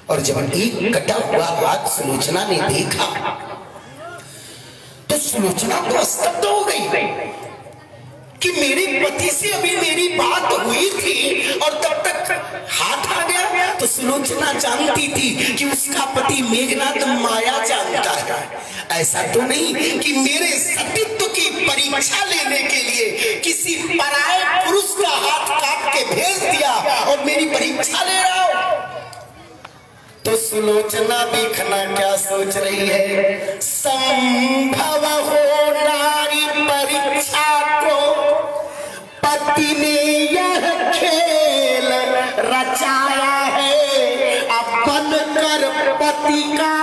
Speaker 1: और जब एक कटा हुआ हाथ सुलोचना ने देखा तो सुलोचना तो स्तब्ध हो गई कि मेरे पति से अभी मेरी बात हुई थी और तब तक हाथ आ गया। तो सुलोचना जानती थी कि उसका पति मेघनाथ माया जानता है। ऐसा तो नहीं कि मेरे सतीत्व की परीक्षा लेने के लिए किसी पराये पुरुष का हाथ काट के भेज दिया और मेरी परीक्षा ले रहा हो। तो सुलोचना देखना क्या सोच रही है, संभव हो नारी परीक्षा को पति ने यह खेल रचाया है। अपन कर पति का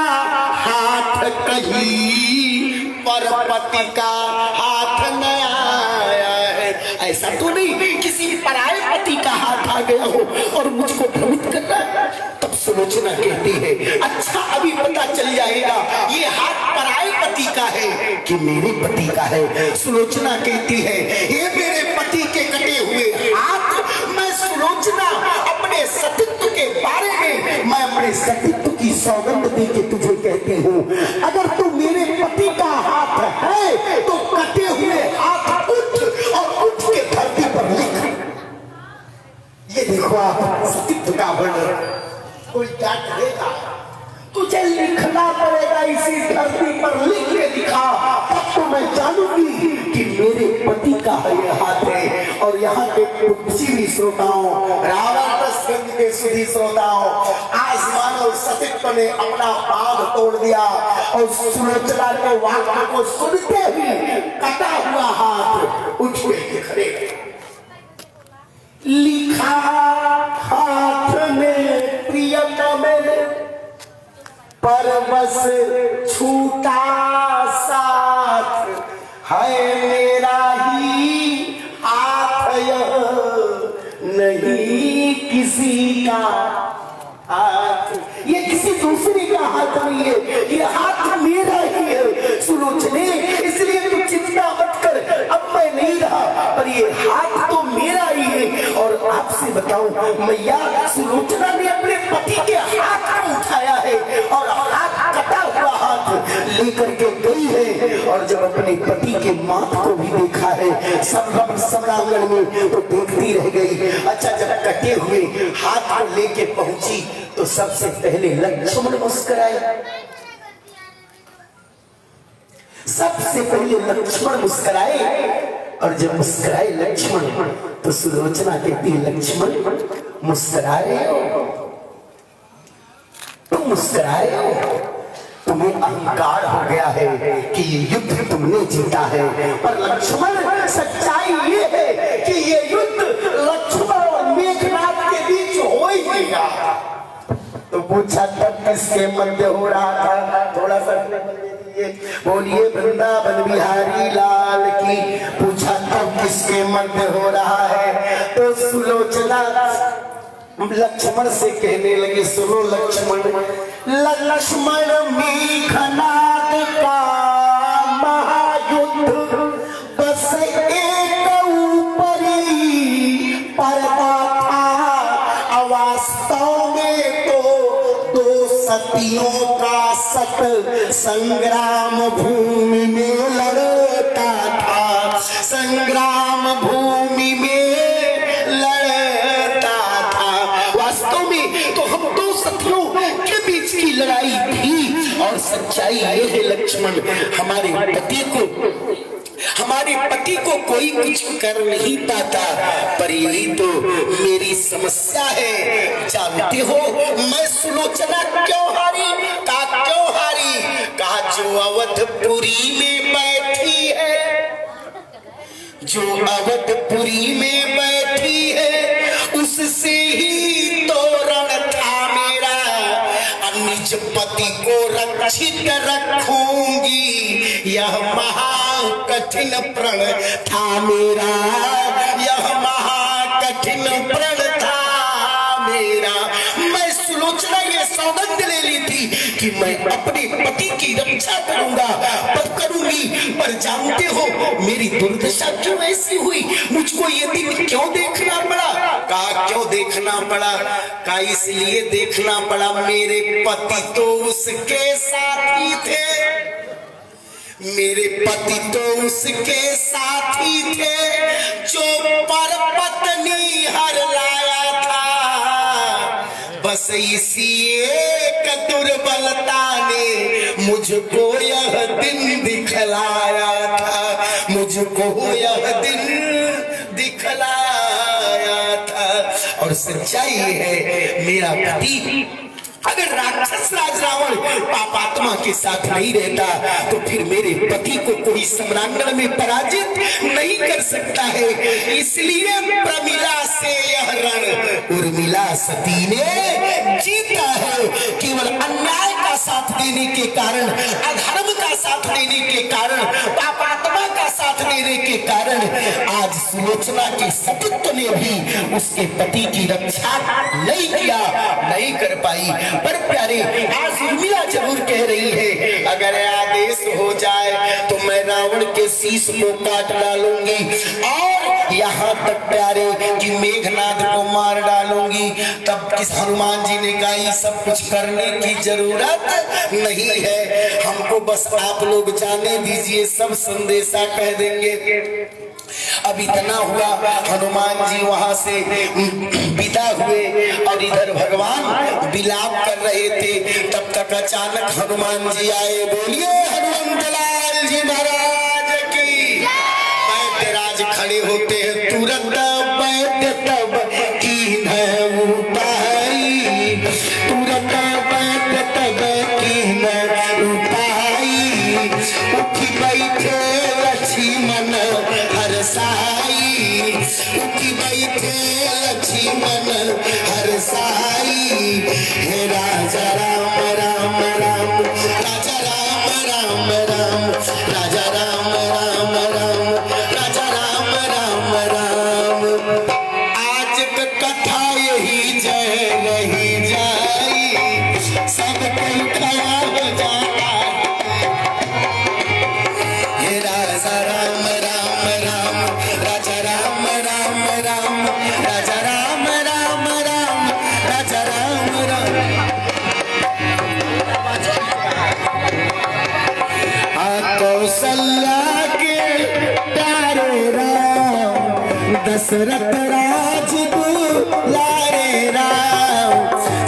Speaker 1: हाथ कहीं पर पति का हाथ न आया है। ऐसा तो नहीं किसी पराये पति का हाथ आ गया हो और मुझको भ्रमित करना है। तब सुलोचना कहती है, अच्छा अभी पता चल जाएगा ये हाथ पराये पति का है कि मेरे पति का है। सुलोचना कहती है, ये मेरे पति के कटे हुए हाथ, मैं सुलोचना अपने सतीत्व के बारे में मैं अपने सतीत्व की सौगंध दे के तुझे कहती हूँ, अगर तू मेरे पति का हाथ है तो कटे हुए हाथ उठ और उठ के धरती पर लिख। ये देखो आप सतीत्व का वर्णन कोई क्या करेगा, तुझे लिखना पड़ेगा इसी धरती पर लिख के दिखा, तब तो मैं जानूंगी कि मेरे पति का ये हाथ है। और यहाँ के किसी भी श्रोताओं, रावण के सुधी श्रोताओं, आज मानो सतीत्व ने अपना बांध तोड़ दिया और सुलोचना के वाक्य को सुनते ही कटा हुआ हाथ उठ के खड़े। लिखा हाथ में प्रियतम परवश छूटा साथ है मेरा ही हाथ यह नहीं किसी का हाथ। ये किसी दूसरे का हाथ नहीं है, ये हाथ मेरा ही है सुलोचने। इसलिए तू चिंता मत कर, अब मैं नहीं रहा पर ये हाथ तो मेरा ही है। और आपसे बताऊं मैया, सुलोचना ने अपने पति के हाथ को उठाया है और हाथ कटा हुआ हाथ लेकर के गई है। और जब अपने पति के माथ को भी देखा है सम्रांगण में तो देखती रह गई। अच्छा जब कटे हुए हाथ को लेके पहुंची तो सबसे पहले लक्ष्मण मुस्कुराए। सबसे पहले लक्ष्मण मुस्कुराए और जब मुस्कुराए लक्ष्मण तो सुलोचना कहती है, लक्ष्मण मुस्कुरा रहे हो, तुम मुस्कुरा रहे हो, तुम्हें अहंकार हो गया है कि ये युद्ध तुमने जीता है। पर लक्ष्मण सच्चाई ये है कि ये युद्ध लक्ष्मण और मेघनाथ के बीच हो ही गया। तो पूछा तब किसके मध्य हो रहा था, थोड़ा सा बोलिए वृंदावन बिहारी लाल की। पूछा तब किसके मध्य हो रहा है, तो सुलोचना लक्ष्मण से कहने लगे, सुनो लक्ष्मण, लक्ष्मण मेघनाथ का महायुद्ध बस एक ऊपरी पर्दा था, वास्तव में तो दो सत पतियों का सत संग्राम भूमि में लड़ता था, संग्राम भूमि में लड़ता था। वास्तव में तो हम दो सतियों के बीच की लड़ाई थी और सच्चाई ये है लक्ष्मण, हमारे पति को कोई कुछ कर नहीं पाता, पर यही तो मेरी समस्या है। जानते हो मैं सुलोचना क्यों हारी? क्यों हारी? कहा जो अवधपुरी में बैठी है, जो अवधपुरी में बैठी है उससे ही तोरण था मेरा, निज पति को रक्षित रखूंगी, यह महाकठिन प्रण था मेरा, यह महाकठिन प्रण था मेरा। मैं सुलोचना ये सौगंध ले ली थी कि मैं अपने पति की रक्षा करूंगा, करूंगी, पर जानते हो मेरी दुर्दशा क्यों ऐसी हुई? मुझको ये दिन क्यों देखना पड़ा? कहा क्यों देखना पड़ा? कहा इसलिए देखना पड़ा, मेरे पति तो उसके साथी थे, मेरे पति तो उसके साथी थे जो पर पत्नी हर लाया था। बस इसी एक दुर्बलता ने मुझको यह दिन दिखलाया था, मुझको यह दिन दिखलाया था। और सच्चाई है मेरा पति अगर राक्षस राज रावण पापात्मा के साथ नहीं रहता तो फिर मेरे पति को कोई सम्रांगण में पराजित नहीं कर सकता है। इसलिए प्रमिला से यह रण उर्मिला सती ने जीता है। केवल अन्याय का साथ देने के कारण, अधर्म का साथ देने के कारण, पापात्मा का साथ देने के कारण आज सुलोचना के सतीत्व ने भी उसके पति की रक्षा नहीं किया, नहीं कर पाई। पर प्यारे आज उर्मिला जरूर कह रही है अगर आदेश हो जाए तो मैं रावण के शीश को काट डालूंगी और यहाँ तक प्यारे कि मेघनाद को मार डालूंगी। तब किस हनुमान जी ने कहा ये सब कुछ करने की जरूरत नहीं है, हमको बस आप लोग जाने दीजिए, सब संदेशा कह देंगे। अब इतना हुआ, हनुमान जी वहां से विदा हुए और इधर भगवान विलाप कर रहे थे। तब तक अचानक हनुमान जी आए। बोलिए हनुमंतलाल जी महाराज की। वैद्यराज खड़े होते हैं, तुरंत वैद्य तब कीन उपाई, तुरंत वैद्य तब कीन उपाई, उठी बैठे लक्ष्मण हरसाई, उठी बैठे लक्ष्मण हरसाई। हे राजा राम राम राम, राजा राम राम राम, राजा राम राम राम, राजा राम राम राम। आज कथा यही जय रही जाई, सब कोई खड़ा हो जाता। हे राजा राम राम राम, राजा राम राम राम, राजा राम राम राम, राजा राम राम। कौशल्या के प्यारे राम, दशरथ राज दुलारे राम,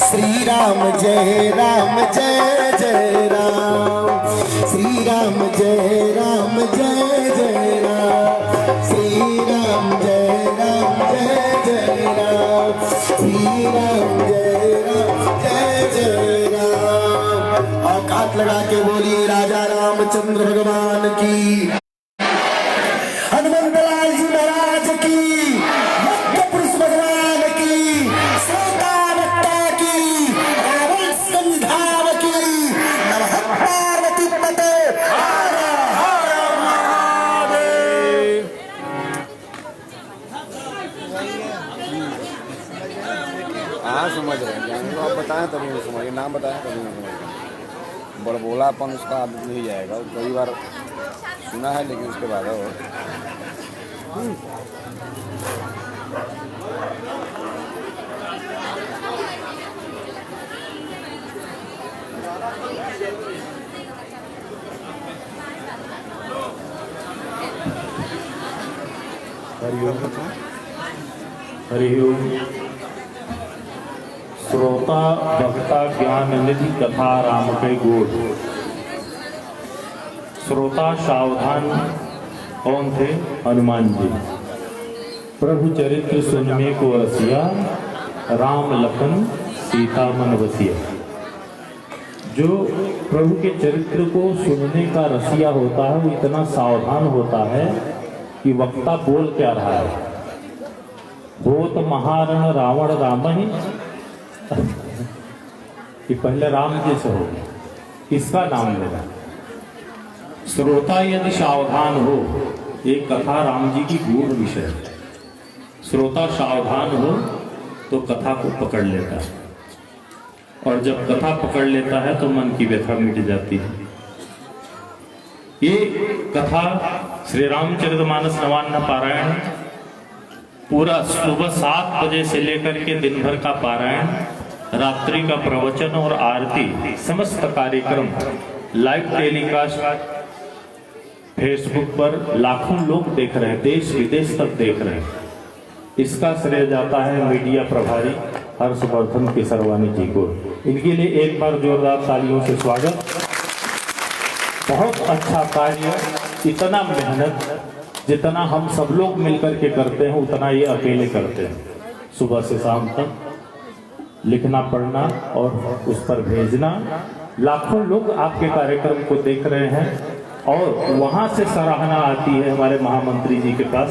Speaker 1: श्री राम जय राम जय जय राम, श्री राम जय राम जय जय राम, श्री राम जय राम जय जय राम, श्री राम जय राम जय जय राम। औकात लगा के बोलिए राजा रामचंद्र भगवान की, हनुमंतलाल जी महाराज की, मध्य पुरुष भगवान की, सोतावत्ता की, रावण संधाव की, नमः पार्वती पते, हर हर महादेव।
Speaker 2: हाँ समझ रहे हैं, तो आप बताएं तभी मैं समझ, नाम बताएं तभी मैं समझ। बड़बोलापन उसका आदत नहीं जाएगा, कई बार सुना है लेकिन उसके बाद और
Speaker 3: हरिओम। श्रोता भक्ता ज्ञान निधि कथा राम के गोद। श्रोता सावधान कौन थे? हनुमान जी। प्रभु चरित्र सुनने को रसिया, राम लखन सीता मन बसिया। जो प्रभु के चरित्र को सुनने का रसिया होता है वो इतना सावधान होता है कि वक्ता बोल क्या रहा है। होत महारण रावण राम ही कि पहले राम जी से हो, इसका नाम लेना। श्रोता यदि सावधान हो, एक कथा राम जी की गूढ़ विषय है। श्रोता सावधान हो तो कथा को पकड़ लेता है, और जब कथा पकड़ लेता है तो मन की व्यथा मिट जाती है। ये कथा श्री रामचरितमानस नवान्न पारायण पूरा सुबह 7 बजे से लेकर के दिन भर का पारायण, रात्रि का प्रवचन और आरती, समस्त कार्यक्रम लाइव टेलीकास्ट फेसबुक पर लाखों लोग देख रहे हैं, देश विदेश तक देख रहे हैं। इसका श्रेय जाता है मीडिया प्रभारी हर्षवर्धन केसरवानी जी को। इनके लिए एक बार जोरदार तालियों से स्वागत। बहुत अच्छा कार्य, इतना मेहनत जितना हम सब लोग मिलकर के करते हैं उतना ये अकेले करते हैं। सुबह से शाम तक लिखना पढ़ना और उस पर भेजना। लाखों लोग आपके कार्यक्रम को देख रहे हैं और वहां से सराहना आती है। हमारे महामंत्री जी के पास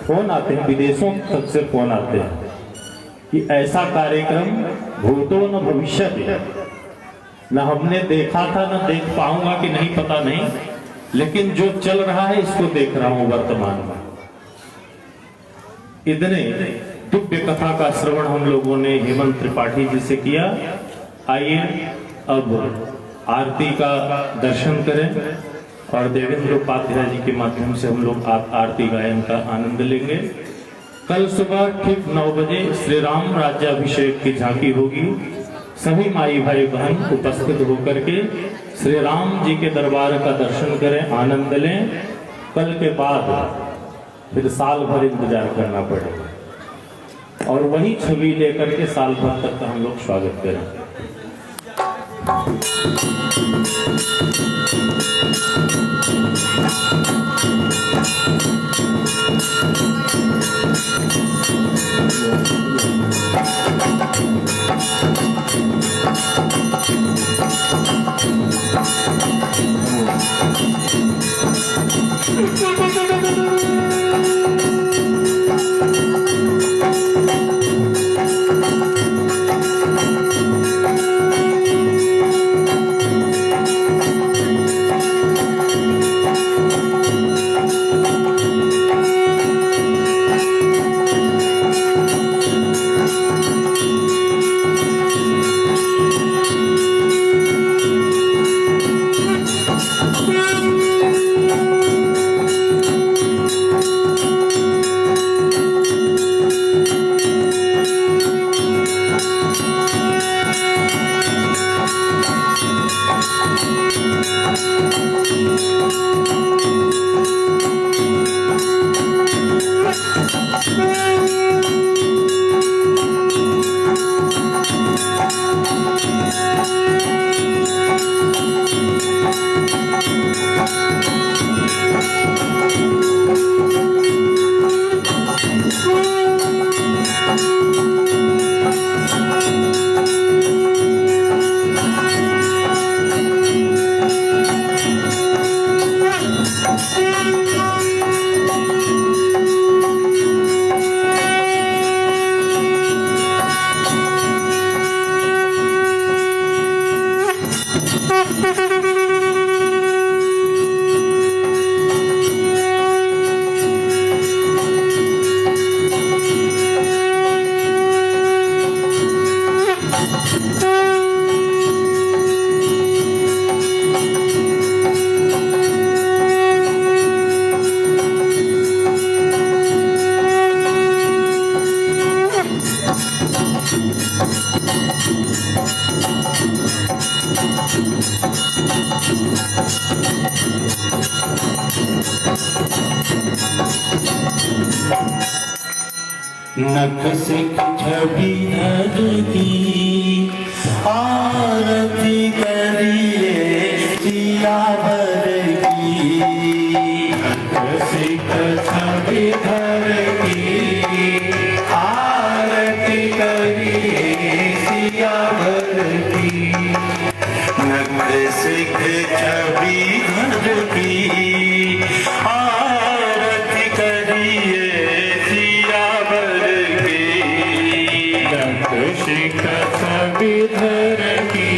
Speaker 3: फोन आते हैं, विदेशों तक से फोन आते हैं कि ऐसा कार्यक्रम भूतो न भविष्य न हमने देखा था न देख पाऊंगा कि नहीं पता नहीं, लेकिन जो चल रहा है इसको देख रहा हूं वर्तमान में। इतने दिव्य कथा का श्रवण हम लोगों ने हेमंत त्रिपाठी जी से किया। आइए अब आरती का दर्शन करें और देवेंद्र उपाध्याय जी के माध्यम से हम लोग आरती गायन का आनंद लेंगे। कल सुबह ठीक 9 बजे श्री राम राज्याभिषेक की झांकी होगी। सभी माई भाई बहन उपस्थित होकर के श्री राम जी के दरबार का दर्शन करें, आनंद लें। कल के बाद फिर साल भर इंतजार करना पड़ेगा और वही छवि लेकर के साल भर तक का हम लोग स्वागत करें।
Speaker 4: नख सिख छवि धर की आरती करिए सियावर की। नख सिख छवि धर की आरती करिए सियावर की। नख सिख छवि धर की आरती करिए सियावर की। नख सिख छवि धर की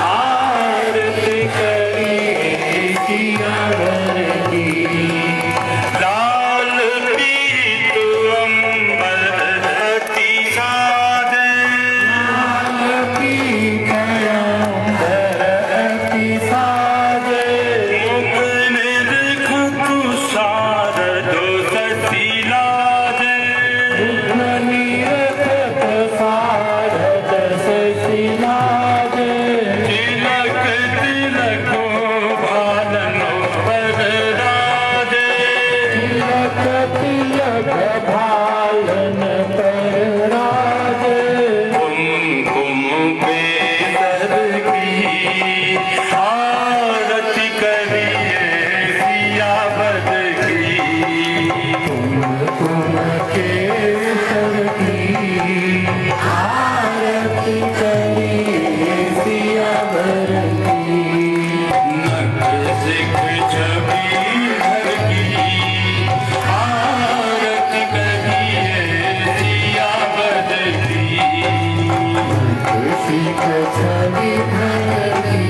Speaker 4: आरती करिए सियावर की। लाल पीत अंबर अति सादे, लाल पीत अंबर अति सादे। मुखने देखत शारदो सती लाजे, मुखने देखत शारद सती लाजे। तिलक तिलको भालनो पर राजे, तिलक तिलक भालन पर राजे। कुमकुम केसर की आरती करिए सियावर की। कुमकुम केसर की आरती करिए सियावर की। नख सिख छवि धर की आरती करिए सियावर की। नख सिख छवि धर की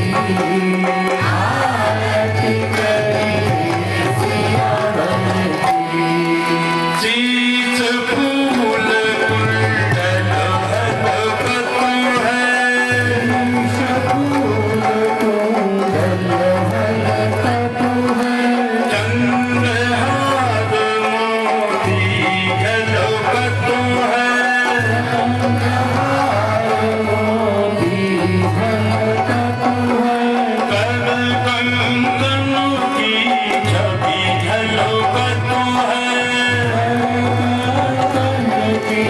Speaker 4: आरती करिए सियावर की। शीश फूल कुंडल हलकतु है, शीश फूल कुंडल हलकतु है। चंद्रहार मोती झलकतु है, चंद्रहार मोती झलकतु है। कर कंकन की छवि झलकतु है, कंकन की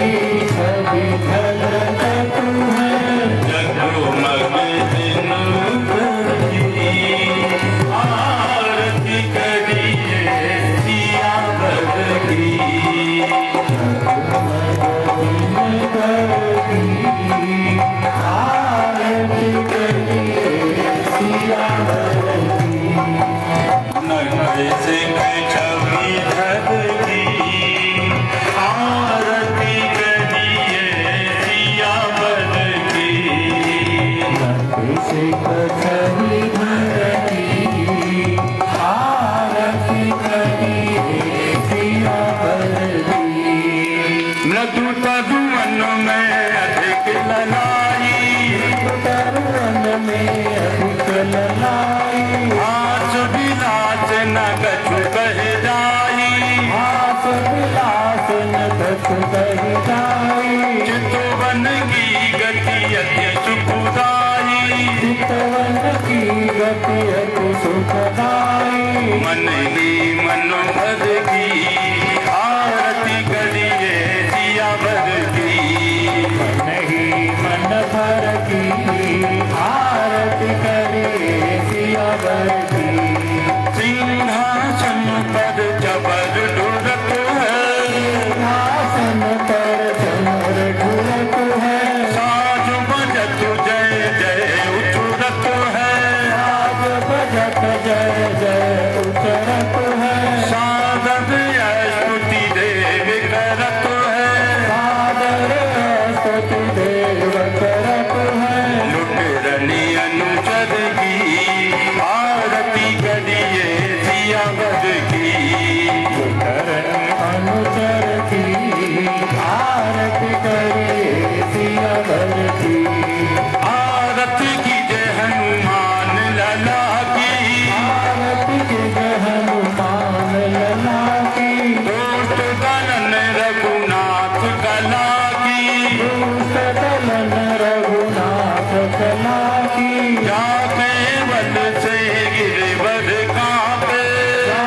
Speaker 4: छवि झलकतु है। जगमग दिन की आरती करिए सियावर की। आरती करिए सियावर की। नख सिख छवि धर की आरती करिए सियावर की। नख सिख छवि धर की आरती करिए सियावर की। मृदु तरुवन में अधिक ललाई, तरुवन में अधिक ललाई। आस विलास न कछु कह जाई, आस विलास न कछु कह जाई। चितवन की गति अति सुखदाई, चितवन की गति अति सुखदाई। मन ही मनोहर की आरती करिए सियावर की। मन ही मन भर की आरती करिए सियावर की। सिंहासन पर जबर ढुरत है, सिंहासन पर जबर ढुरत है। साज बजत जय जय उतरत है, साज बजत जय जय उतरत है। सादर स्तुति देव करत है, सादर स्तुति देव करत है। लुटरनी अनुचर की आरती करिए सियावर की। लुटरनी अनुचर की आरती करिए सियावर की। आरती की जय हनुमान लला की, आरती की जय हनुमान लला की। दोस्त दलन रघुनाथ कला की, दोस्त दलन रघुनाथ कला की। जा केवल से गिरवर कांपे, जा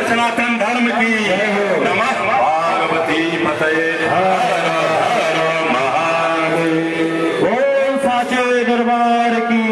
Speaker 4: सनातन धर्म की नमः पार्वती पतये हर हर महादेव।
Speaker 5: ओम साचे दरबार की।